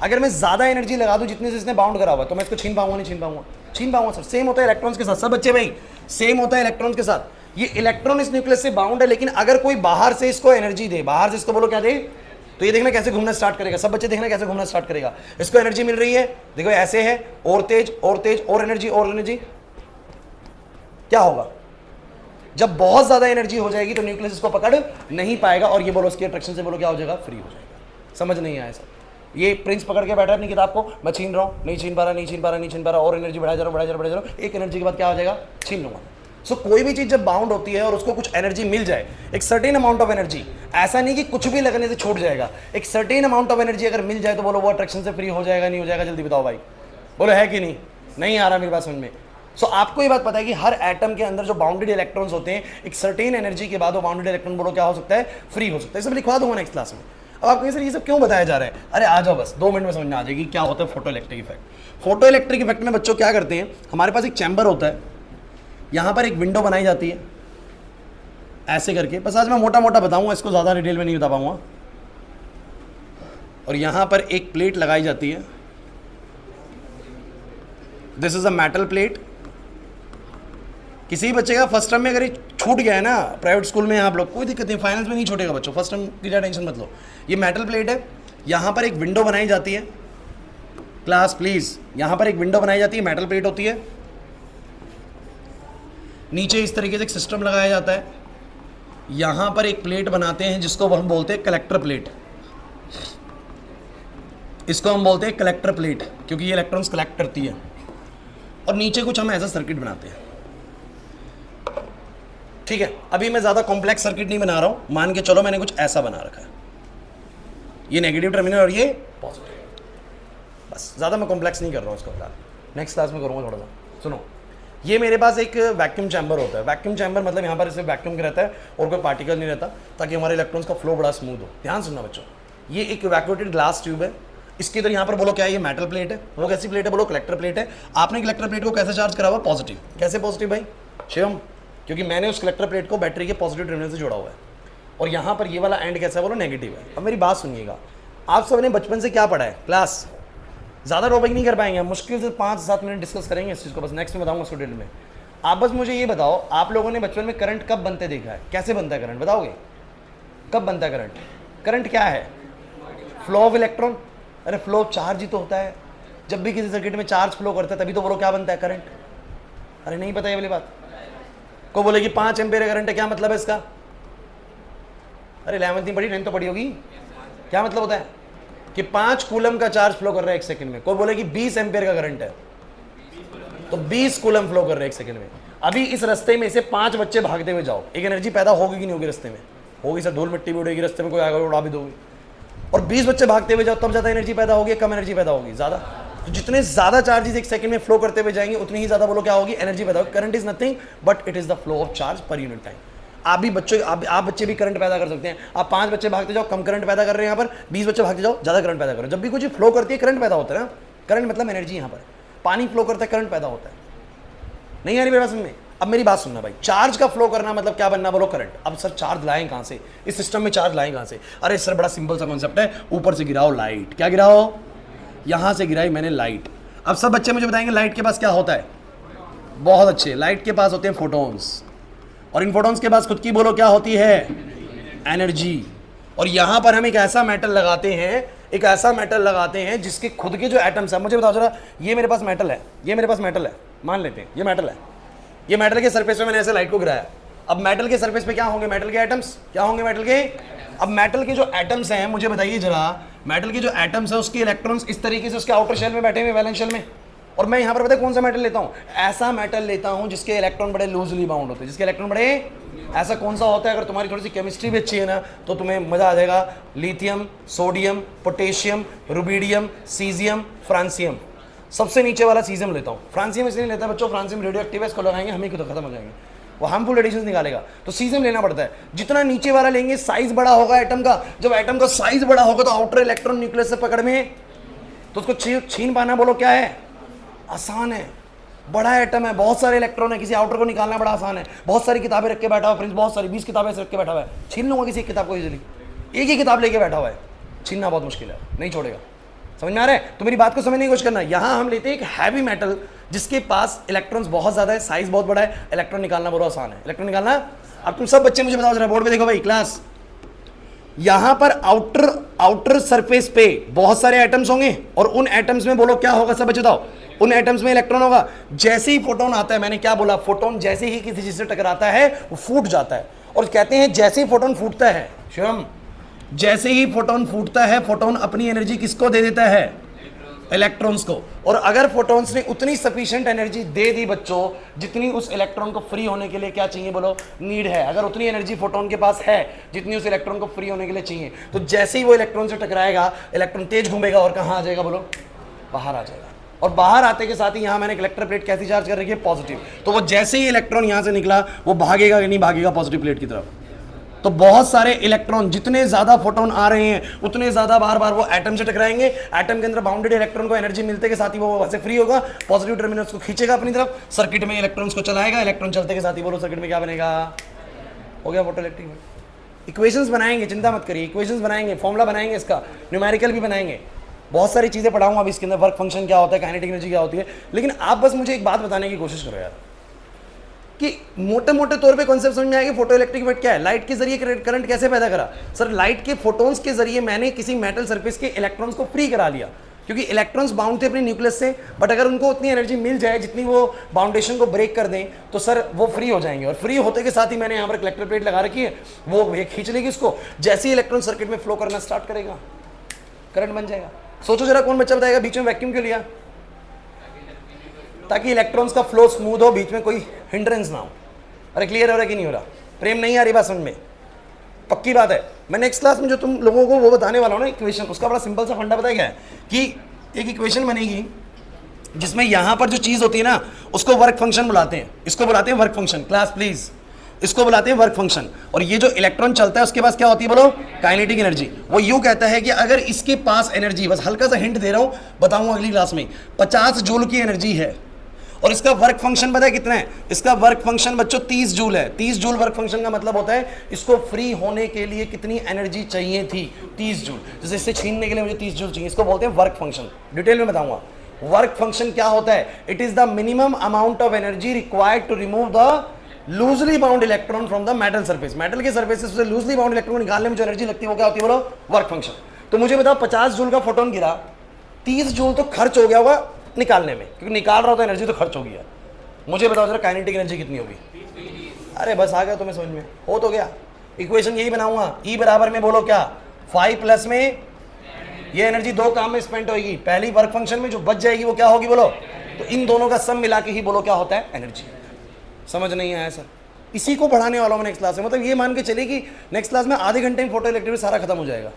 अगर मैं ज्यादा एनर्जी लगा दूं जितने से इसने बाउंड करा हुआ तो मैं इसको छीन पाऊंगा नहीं छीन पाऊंगा? छीन पाऊंगा सर। सेम होता है इलेक्ट्रॉन्स के साथ। सब बच्चे भाई सेम होता है इलेक्ट्रॉन्स के साथ। ये इलेक्ट्रॉन इस न्यूक्लियस से बाउंड है, लेकिन अगर कोई बाहर से इसको एनर्जी दे, बाहर से इसको बोलो क्या दे, तो ये देखना कैसे घूमना स्टार्ट करेगा। सब बच्चे देखना कैसे घूमना स्टार्ट करेगा। इसको एनर्जी मिल रही है, देखो ऐसे है, और तेज और तेज और एनर्जी और एनर्जी। क्या होगा? जब बहुत ज्यादा एनर्जी हो जाएगी तो न्यूक्लियस इसको पकड़ नहीं पाएगा, और ये बोलो उसकी अट्रैक्शन से बोलो क्या हो जाएगा? फ्री हो जाएगा। समझ नहीं आया सर? ये प्रिंस पकड़ के बैठा है अपनी किताब को, मैं छीन रहा हूँ, नहीं छीन पा रहा, नहीं छीन पा रहा, नहीं छीन पा रहा, और एनर्जी बढ़ा जा रहा हूँ, बढ़ा जा रहा हूँ, बढ़ा जा रहा हूँ, एक एनर्जी के बाद क्या हो जाएगा? छीन लूंगा। सो कोई भी चीज जब बाउंड होती है और उसको कुछ एनर्जी मिल जाए, एक सर्टेन अमाउंट ऑफ एनर्जी, ऐसा नहीं कि कुछ भी लगने से छूट जाएगा, एक सर्टेन अमाउंट ऑफ एनर्जी अगर मिल जाए तो बोलो वो अट्रैक्शन से फ्री हो जाएगा नहीं हो जाएगा? जल्दी बताओ भाई, बोलो है कि नहीं? नहीं आ रहा मेरी बात समझ में? सो आपको ये बात पता है कि हर एटम के अंदर जो बाउंडेड इलेक्ट्रॉन्स होते हैं, एक सर्टेन एनर्जी के बाद वो बाउंडेड इलेक्ट्रॉन बोलो क्या हो सकता है? फ्री हो सकता है। सब लिखवा दूंगा नेक्स्ट क्लास में। अब आप कहें सर ये सब क्यों बताया जा रहा है? अरे आ जाओ, बस 2 मिनट में समझ में आ जाएगी क्या होता है photo electric effect. Photo electric effect में बच्चों क्या करते हैं, हमारे पास एक चैम्बर होता है, यहां पर एक विंडो बनाई जाती है ऐसे करके, बस आज मैं मोटा मोटा बताऊंगा, इसको ज्यादा डिटेल में नहीं बता पाऊंगा। और यहां पर एक प्लेट लगाई जाती है, this is a metal plate. किसी बच्चे का फर्स्ट टर्म में अगर ये छूट गया है ना, प्राइवेट स्कूल में आप लोग, कोई दिक्कत नहीं, फाइनल्स में नहीं छूटेगा बच्चों, फर्स्ट टर्म की क्या टेंशन मत लो। ये मेटल प्लेट है, यहां पर एक विंडो बनाई जाती है, क्लास प्लीज, यहां पर एक विंडो बनाई जाती है, मेटल प्लेट होती है, नीचे इस तरीके से एक सिस्टम लगाया जाता है, यहां पर एक प्लेट बनाते हैं जिसको हम बोलते हैं कलेक्टर प्लेट। इसको हम बोलते हैं कलेक्टर प्लेट क्योंकि ये इलेक्ट्रॉन्स कलेक्ट करती है, और नीचे कुछ हम ऐसा सर्किट बनाते हैं। ठीक है, अभी मैं ज्यादा कॉम्प्लेक्स सर्किट नहीं बना रहा हूं, मान के चलो मैंने कुछ ऐसा बना रखा है, ये नेगेटिव टर्मिनल और ये पॉजिटिव, बस ज्यादा मैं कॉम्प्लेक्स नहीं कर रहा हूं इसको फिलहाल, नेक्स्ट क्लास में करूंगा थोड़ा सा। सुनो, ये मेरे पास एक वैक्यूम चैम्बर होता है। वैक्यूम चैम्बर मतलब यहाँ पर सिर्फ वैक्यूम रहता है और कोई पार्टिकल नहीं रहता, ताकि हमारे इलेक्ट्रॉन्स का फ्लो बड़ा स्मूथ हो। ध्यान सुनना बच्चों, ये एक वैक्यूएटेड ग्लास ट्यूब है, इसके इधर यहाँ पर बोलो क्या है? ये मेटल प्लेट है। वो कैसी प्लेट है? बोलो कलेक्टर प्लेट है। आपने कलेक्टर प्लेट को कैसे चार्ज करा हुआ? पॉजिटिव। कैसे पॉजिटिव भाई? शिवम, क्योंकि मैंने उस कलेक्टर प्लेट को बैटरी के पॉजिटिव टर्मिनल से जोड़ा हुआ है, और यहाँ पर ये वाला एंड कैसा है? बोलो नेगेटिव है। अब मेरी बात सुनिएगा, आप सब ने बचपन से क्या पढ़ा है? क्लास ज़्यादा टॉपिक नहीं कर पाएंगे, मुश्किल से 5-7 मिनट डिस्कस करेंगे इस चीज़ को, बस नेक्स्ट में बताऊंगा उसको डिटेल में। आप बस मुझे ये बताओ, आप लोगों ने बचपन में करंट कब बनते देखा है? कैसे बनता है करंट? बताओगे कब बनता है करंट? करंट क्या है? Flow of electron. अरे फ्लो ऑफ चार्ज ही तो होता है। जब भी किसी सर्किट में चार्ज फ्लो करता है तभी तो बोलो क्या बनता है? करंट। अरे नहीं पता ये वाली बात को? बोले कि 5 एम्पीयर करंट है, क्या मतलब है इसका? अरे 11वीं नहीं पढ़ी, 9th तो पढ़ी होगी। क्या मतलब होता है कि 5 कूलम का चार्ज फ्लो कर रहा है 1 सेकंड में। कोई बोले कि 20 एम्पीयर का करंट है, तो 20 कूलम फ्लो कर रहे हैं 1 सेकंड में। अभी इस रास्ते में से 5 बच्चे भागते हुए जाओ, एक एनर्जी पैदा होगी कि नहीं होगी? रास्ते में होगी सर, धूल मिट्टी भी उड़ेगी, रास्ते में कोई आएगा उड़ा भी दोगे। और 20 बच्चे भागते हुए जाओ, तब ज्यादा एनर्जी पैदा होगी, कम एनर्जी पैदा होगी? ज्यादा। तो जितने ज्यादा चार्जेस 1 सेकंड में फ्लो करते हुए जाएंगे उतनी ही ज्यादा बोलो क्या होगी? एनर्जी पैदा होगी। Current is nothing but it is the flow of charge per unit time. आप भी बच्चों, आप बच्चे भी करंट पैदा कर सकते हैं। आप 5 बच्चे भागते जाओ, कम करंट पैदा कर रहे हैं यहाँ पर, 20 बच्चे भागते जाओ, ज्यादा करंट पैदा कर रहे हैं। जब भी कुछ फ्लो करती है करंट पैदा होता है ना। करंट मतलब एनर्जी। यहाँ पर पानी फ्लो करता है, करंट पैदा होता है। नहीं आ रही मेरी बात समझ में? अब मेरी बात सुनना भाई, चार्ज का फ्लो करना मतलब क्या बनना? बोलो करंट। अब सर चार्ज लाएं कहां से? इस सिस्टम में चार्ज लाएं कहां से? अरे सर बड़ा सिंपल सा कॉन्सेप्ट है, ऊपर से गिराओ लाइट। क्या गिराओ? यहां से गिराई मैंने लाइट। अब सब बच्चे मुझे बताएंगे लाइट के पास क्या होता है? बहुत अच्छे, लाइट के पास होते हैं फोटोन्स, और इन फोटोन्स के पास खुद की बोलो क्या होती है? एनर्जी। और यहां पर हम एक ऐसा मेटल लगाते हैं, एक ऐसा मेटल लगाते हैं जिसके खुद के जो एटम्स है, मुझे बताओ जरा, ये मेरे पास मेटल है, ये मेरे पास मेटल है, मान लेते हैं ये मेटल है, ये मेटल के सरफेस पे मैंने ऐसे लाइट को गिराया। अब मेटल के सरफेस पे क्या होंगे? मेटल के एटम्स। क्या होंगे मेटल के? अब मेटल के जो एटम्स हैं, मुझे बताइए जरा, मेटल के जो एटम्स हैं उसके इलेक्ट्रॉन्स इस तरीके से उसके आउटर शेल में बैठे हुए, वैलेंस शेल में। और मैं यहाँ पर पता है कौन सा मेटल लेता हूँ? ऐसा मेटल लेता हूँ जिसके इलेक्ट्रॉन बड़े लूजली बाउंड होते हैं, जिसके इलेक्ट्रॉन बड़े, ऐसा कौन सा होता है? अगर तुम्हारी थोड़ी सी केमिस्ट्री भी अच्छी है ना तो तुम्हें मजा आ जाएगा। Lithium, sodium, potassium, rubidium, caesium, francium. सबसे नीचे वाला सीजियम लेता हूँ। फ्रांसियम इसलिए लेता है बच्चों, फ्रांसियम रेडियो एक्टिव है, इसको लगाएंगे हम ही तो खत्म हो जाएंगे, वो हार्मफुल रेडिएशन निकालेगा, तो सीजियम लेना पड़ता है। जितना नीचे वाला लेंगे साइज बड़ा होगा एटम का, जब एटम का साइज बड़ा होगा तो आउटर इलेक्ट्रॉन न्यूक्लियस से पकड़ में, तो उसको छीन पाना बोलो क्या है? आसान है। बड़ा एटम है, बहुत सारे इलेक्ट्रॉन है, किसी आउटर को निकालना बड़ा आसान है, बहुत सारी किताबें रख के बैठा हुआ प्रिंस, बहुत सारी 20 किताबें रख के बैठा हुआ है, छीन लूंगा किसी एक किताब को इजीली, एक ही किताब लेके बैठा हुआ है, छीनना बहुत मुश्किल है, नहीं छोड़ेगा। समझ में आ रहा है? तो मेरी बात को समझने की कोशिश करना। यहाँ हम लेते हैं एक हैवी मेटल जिसके पास इलेक्ट्रॉन्स बहुत ज्यादा है, साइज बहुत बड़ा है, इलेक्ट्रॉन निकालना बहुत आसान है। इलेक्ट्रॉन निकालना, अब तुम सब बच्चे मुझे बताओ जरा, बोर्ड पे देखो भाई क्लास, यहां पर आउटर सरफेस पे बहुत सारे एटम्स होंगे और उन एटम्स में बोलो क्या होगा, सब बच्चे बताओ, उन एटम्स में इलेक्ट्रॉन होगा। जैसे ही फोटोन आता है, मैंने क्या बोला, फोटोन जैसे ही किसी चीज से टकराता है वो फूट जाता है, और कहते हैं जैसे ही फोटोन फूटता है, शिवम, जैसे ही फोटोन फूटता है, फोटोन अपनी एनर्जी किसको दे देता है, इलेक्ट्रॉन्स को। और अगर फोटॉन्स ने उतनी सफिशिएंट एनर्जी दे दी बच्चों जितनी उस इलेक्ट्रॉन को फ्री होने के लिए क्या चाहिए, बोलो, नीड है, अगर उतनी एनर्जी फोटॉन के पास है जितनी उस इलेक्ट्रॉन को फ्री होने के लिए चाहिए, तो जैसे ही वो इलेक्ट्रॉन से टकराएगा, इलेक्ट्रॉन तेज घूमेगा और कहाँ आ जाएगा, बोलो, बाहर आ जाएगा। और बाहर आते के साथ ही यहाँ मैंने कलेक्टर प्लेट कैसी चार्ज कर रखी है, पॉजिटिव, तो वो जैसे ही इलेक्ट्रॉन यहाँ से निकला वो भागेगा कि नहीं भागेगा पॉजिटिव प्लेट की तरफ। तो बहुत सारे इलेक्ट्रॉन, जितने ज्यादा फोटोन आ रहे हैं उतने ज्यादा बार बार वो एटम से टकराएंगे, एटम के अंदर बाउंडेड इलेक्ट्रॉन को एनर्जी मिलते के साथ ही वो वहां से फ्री होगा, पॉजिटिव टर्मिनल्स को खींचेगा अपनी तरफ, सर्किट में इलेक्ट्रॉन्स को चलाएगा, इलेक्ट्रॉन चलते के साथ ही बोलो सर्किट में क्या बनेगा, हो गया फोटो इलेक्ट्रिक। इक्वेशंस बनाएंगे, चिंता मत करिए, इक्वेशंस बनाएंगे, फॉर्मूला बनाएंगे, इसका न्यूमेरिकल भी बनाएंगे, बहुत सारी चीजें पढ़ाऊंगा अभी इसके अंदर, वर्क फंक्शन क्या होता है, काइनेटिक एनर्जी क्या होती है। लेकिन आप बस मुझे एक बात बताने की कोशिश करो यार, कि मोटे मोटे तौर पे कॉन्सेप्ट समझ में आएगा, फोटो इलेक्ट्रिक इफेक्ट क्या है, लाइट के जरिए करंट कैसे पैदा करा। सर लाइट के फोटोन्स के जरिए मैंने किसी मेटल सरफेस के इलेक्ट्रॉन्स को फ्री करा लिया, क्योंकि इलेक्ट्रॉन्स बाउंड थे अपने न्यूक्लियस से, बट अगर उनको उतनी एनर्जी मिल जाए जितनी वो बाउंडेशन को ब्रेक कर दें तो सर वो फ्री हो जाएंगे, और फ्री होते के साथ ही मैंने यहाँ पर कलेक्टर प्लेट लगा रखी है, वो खींच लेगी उसको, जैसे ही इलेक्ट्रॉन सर्किट में फ्लो करना स्टार्ट करेगा करंट बन जाएगा। सोचो जरा, कौन बच्चा बताएगा बीच में वैक्यूम क्यों लिया, ताकि इलेक्ट्रॉन्स का फ्लो स्मूथ हो, बीच में कोई हिंड्रेंस ना हो। अरे क्लियर हो रहा है कि नहीं हो रहा, प्रेम नहीं आ रही बात समझ में, पक्की बात है। मैं नेक्स्ट क्लास में जो तुम लोगों को वो बताने वाला हूँ ना इक्वेशन, उसका बड़ा सिंपल सा फंडा पता है क्या है, कि एक इक्वेशन बनेगी जिसमें यहाँ पर जो चीज होती है ना उसको वर्क फंक्शन बुलाते हैं, इसको बुलाते हैं वर्क फंक्शन, क्लास प्लीज, इसको बुलाते हैं वर्क फंक्शन। और ये जो इलेक्ट्रॉन चलता है उसके पास क्या होती है, बोलो, काइनेटिक एनर्जी। वो यूं कहता है कि अगर इसके पास एनर्जी, बस हल्का सा हिंट दे रहा हूं, बताऊंगा अगली क्लास में, 50 जूल की एनर्जी है, और इसका वर्क फंक्शन पता है कितना है, इसका वर्क फंक्शन बच्चों 30 जूल है। 30 जूल वर्क फंक्शन का मतलब होता है इसको फ्री होने के लिए कितनी एनर्जी चाहिए थी, 30 जूल। जैसे इससे छीनने के लिए मुझे 30 जूल चाहिए, इसको बोलते हैं वर्क फंक्शन। डिटेल में बताऊंगा वर्क फंक्शन क्या होता है। It is the minimum amount of energy required to remove the loosely bound electron from the metal surface. Metal के सरफेस से लूजली बाउंड इलेक्ट्रॉन निकालने में जो एनर्जी लगती है वो क्या होती है, बोलो, वर्क फंक्शन। तो मुझे बताओ 50 जूल का फोटोन गिरा, 30 जूल तो खर्च हो गया होगा निकालने में, क्योंकि निकाल रहा होता एनर्जी तो खर्च होगी यार। मुझे बताओ जरा काइनेटिक एनर्जी कितनी होगी। अरे बस आ गया तुम्हें समझ में, हो तो गया। इक्वेशन यही बनाऊंगा, E बराबर में बोलो क्या, 5 प्लस में ये एनर्जी दो काम में स्पेंड होगी, पहली वर्क फंक्शन में जो बच जाएगी वो क्या होगी, बोलो, तो इन दोनों का सम मिला के ही बोलो क्या होता है, एनर्जी। समझ नहीं आया सर, इसी को पढ़ाने वाला हूँ मैं नेक्स्ट क्लास में। मतलब ये मान के चलिए कि नेक्स्ट क्लास में आधे घंटे में फोटो इलेक्ट्रिक सारा खत्म हो जाएगा।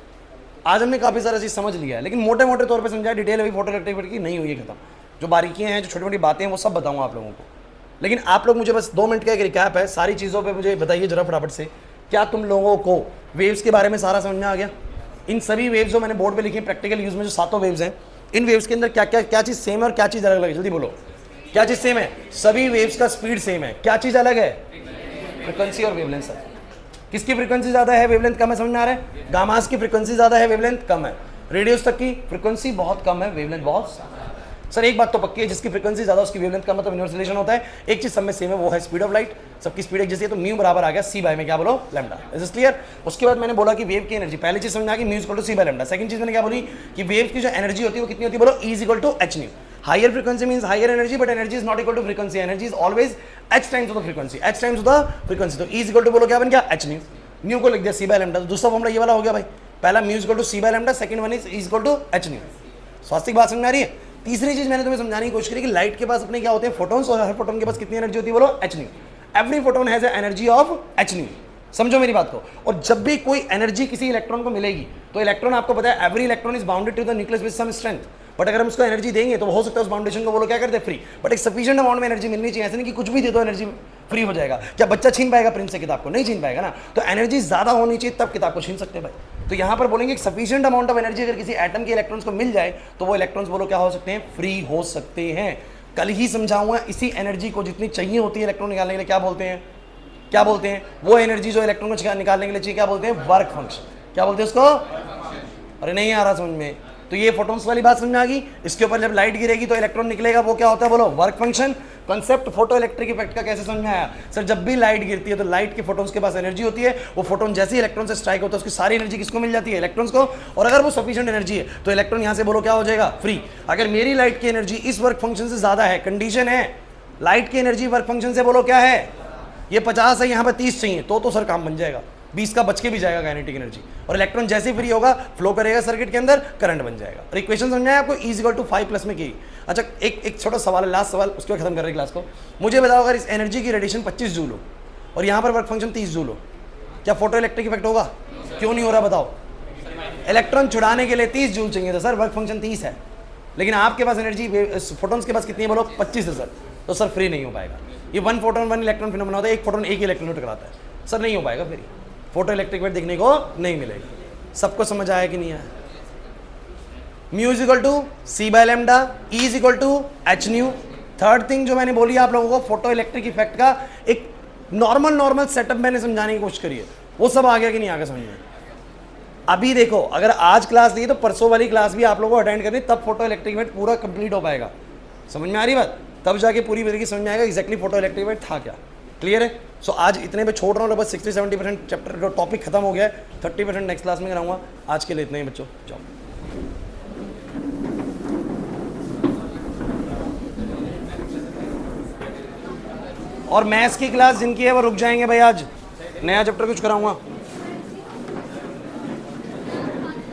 आज हमने काफ़ी सारा चीज़ समझ लिया है, लेकिन मोटे मोटे तौर पे समझा, डिटेल अभी फोटो इलेक्ट्रिक की नहीं हुई है खत्म। जो बारीकियाँ हैं, जो छोटी मोटी बातें हैं, वो सब बताऊँगा आप लोगों को। लेकिन आप लोग मुझे बस 2 मिनट का एक रिकैप है, सारी चीज़ों पे मुझे बताइए जरा फटाफट से, क्या तुम लोगों को वेव्स के बारे में सारा समझ में आ गया। इन सभी वेव्स जो मैंने बोर्ड पे लिखी प्रैक्टिकल यूज में, जो 7 वेव्स हैं, इन वेव्स के अंदर क्या क्या क्या चीज़ सेम है और क्या चीज़ अलग अलग है, जल्दी बोलो, क्या चीज़ सेम है। सभी वेव्स का स्पीड सेम है, क्या चीज़ अलग है, फ्रीक्वेंसी और वेवलेंथ। सर किसकी फ्रीक्वेंसी ज़्यादा है, वेवलेंथ कम है, समझ में आ रहा है। गामास की फ्रीक्वेंसी ज़्यादा है, वेवलेंथ कम है। रेडियोस तक की फ्रीक्वेंसी बहुत कम है, वेवलेंथ बहुत। सर एक बात तो पक्की है, जिसकी फ्रीक्वेंसी ज्यादा उसकी वेवलेंथ का मतलब इनवर्स रिलेशन होता है। एक चीज सब में सेम है, वो है स्पीड ऑफ लाइट। सबकी स्पीड एक जैसी है, तो म्यू बराबर आ गया c बाय में क्या बोलो, लैम्डा। Is this clear. उसके बाद मैंने बोला कि वेव की एनर्जी, पहली चीज समझ में आ गई, mu equal to c by lambda. Second चीज मैंने क्या बोली कि वेव की जो एनर्जी होती है वो कितनी होती है, बोलो, E equal to h nu. Higher frequency means higher energy, but energy is not equal to frequency. Energy is always h times of the frequency, h times of the frequency. तो E इक्वल टू बोलो क्या बन गया, h न्यू। न्यू को लिख दिया c बाय लैम्डा। तो दूसरा फॉर्मूला ये वाला हो गया भाई, पहला mu equal to c by lambda, second one is E equal to h nu. स्वास्थ्य बात समझ में आ रही है। तीसरी चीज मैंने तुम्हें समझाने की कोशिश करी कि लाइट के पास अपने क्या होते हैं, फोटॉन्स, और हर फोटोन के पास कितनी एनर्जी होती है, बोलो, h new. Every photon has energy of h new. समझो मेरी बात को। और जब भी कोई एनर्जी किसी इलेक्ट्रॉन को मिलेगी, तो इलेक्ट्रॉन, आपको पता है, every electron is bounded to the nucleus with some strength. But अगर हम उसको एनर्जी देंगे तो हो सकता है उस बाउंडेशन को, बोलो, क्या करते हैं, फ्री। बट एक सफिशिएंट अमाउंट में एनर्जी मिलनी चाहिए, ऐसे नहीं कि कुछ भी दे दो एनर्जी फ्री हो जाएगा। क्या बच्चा छीन पाएगा प्रिंस से किताब को, नहीं छीन पाएगा ना। तो एनर्जी ज्यादा होनी चाहिए तब किताब को छीन सकते हैं भाई। तो यहाँ पर बोलेंगे एक सफिशिएंट अमाउंट ऑफ एनर्जी अगर किसी एटम के इलेक्ट्रॉन्स को मिल जाए तो वो इलेक्ट्रॉन्स, बोलो, क्या हो सकते हैं, फ्री हो सकते हैं। कल ही समझाऊंगा इसी एनर्जी को जितनी चाहिए होती है इलेक्ट्रॉन निकालने के लिए क्या बोलते हैं, क्या बोलते हैं, वो एनर्जी जो इलेक्ट्रॉन को निकालने के लिए चाहिए क्या बोलते हैं, वर्क फंक्शन। क्या बोलते हैं उसको? अरे नहीं आ रहा समझ में? तो ये फोटॉन्स वाली बात समझ आ गई। इसके ऊपर जब लाइट गिरेगी तो इलेक्ट्रॉन निकलेगा, वो क्या होता है बोलो, work function. Concept photo electric effect का कैसे समझ में आया? सर जब भी लाइट गिरती है तो लाइट के फोटोन्स के पास एनर्जी होती है, वो फोटोन जैसे ही इलेक्ट्रॉन से स्ट्राइक होता है उसकी सारी एनर्जी किसको मिल जाती है, इलेक्ट्रॉन्स को। और अगर वो सफिशिएंट एनर्जी है तो इलेक्ट्रॉन यहाँ से बोलो क्या हो जाएगा, फ्री। अगर मेरी लाइट की एनर्जी इस वर्क फंक्शन से ज्यादा है, कंडीशन है लाइट की एनर्जी वर्क फंक्शन से बोलो क्या है, ये 50 है, यहाँ पर 30 चाहिए, तो सर काम बन जाएगा, 20 का बच के भी जाएगा काइनेटिक एनर्जी। और इलेक्ट्रॉन जैसे फ्री होगा फ्लो करेगा सर्किट के अंदर, करंट बन जाएगा। और इक्वेशन समझ में आया आपको, E = 5 में की। अच्छा एक छोटा सवाल है, लास्ट सवाल, उसके बाद खत्म कर रहे क्लास को। मुझे बताओ अगर इस एनर्जी की रेडिएशन 25 जूल हो और यहाँ पर वर्क फंक्शन 30 जूल हो, क्या फोटो इलेक्ट्रिक इफेक्ट होगा? क्यों नहीं हो रहा बताओ? इलेक्ट्रॉन छुड़ाने के लिए 30 जूल चाहिए था सर, वर्क फंक्शन 30 है, लेकिन आपके पास एनर्जी फोटोन्स के पास कितनी है बोलो, 25 है सर, तो सर फ्री नहीं हो पाएगा। ये 1 फोटोन 1 इलेक्ट्रॉन फिनोमेना होता है, एक फोटोन एक इलेक्ट्रॉन टकराता है, सर नहीं हो पाएगा, फिर फोटो इलेक्ट्रिक इफेक्ट देखने को नहीं मिलेगा। सबको समझ आया कि नहीं आया? Mu = C/λ, E = h/nu। Third thing जो मैंने बोली आप लोगों को, फोटो इलेक्ट्रिक इफेक्ट का एक नॉर्मल सेटअप मैंने समझाने की कोशिश करी है, वो सब आ गया कि नहीं आ गया समझ में? अभी देखो अगर आज क्लास दी तो परसों वाली क्लास भी आप लोगों को अटेंड करनी, तब फोटो इलेक्ट्रिक इफेक्ट पूरा कंप्लीट हो पाएगा। समझ में आ रही बात? तब जाके पूरी तरीके समझ में आएगा एग्जैक्टली फोटो इलेक्ट्रिक इफेक्ट था क्या। क्लियर है? सो आज इतने पे छोड़ रहा हूँ, बस 60-70% चैप्टर जो टॉपिक खत्म हो गया है, 30% नेक्स्ट क्लास में कराऊंगा। आज के लिए इतने ही बच्चों, जाओ। और मैथ्स की क्लास जिनकी है वो रुक जाएंगे भाई, आज नया चैप्टर कुछ कराऊंगा।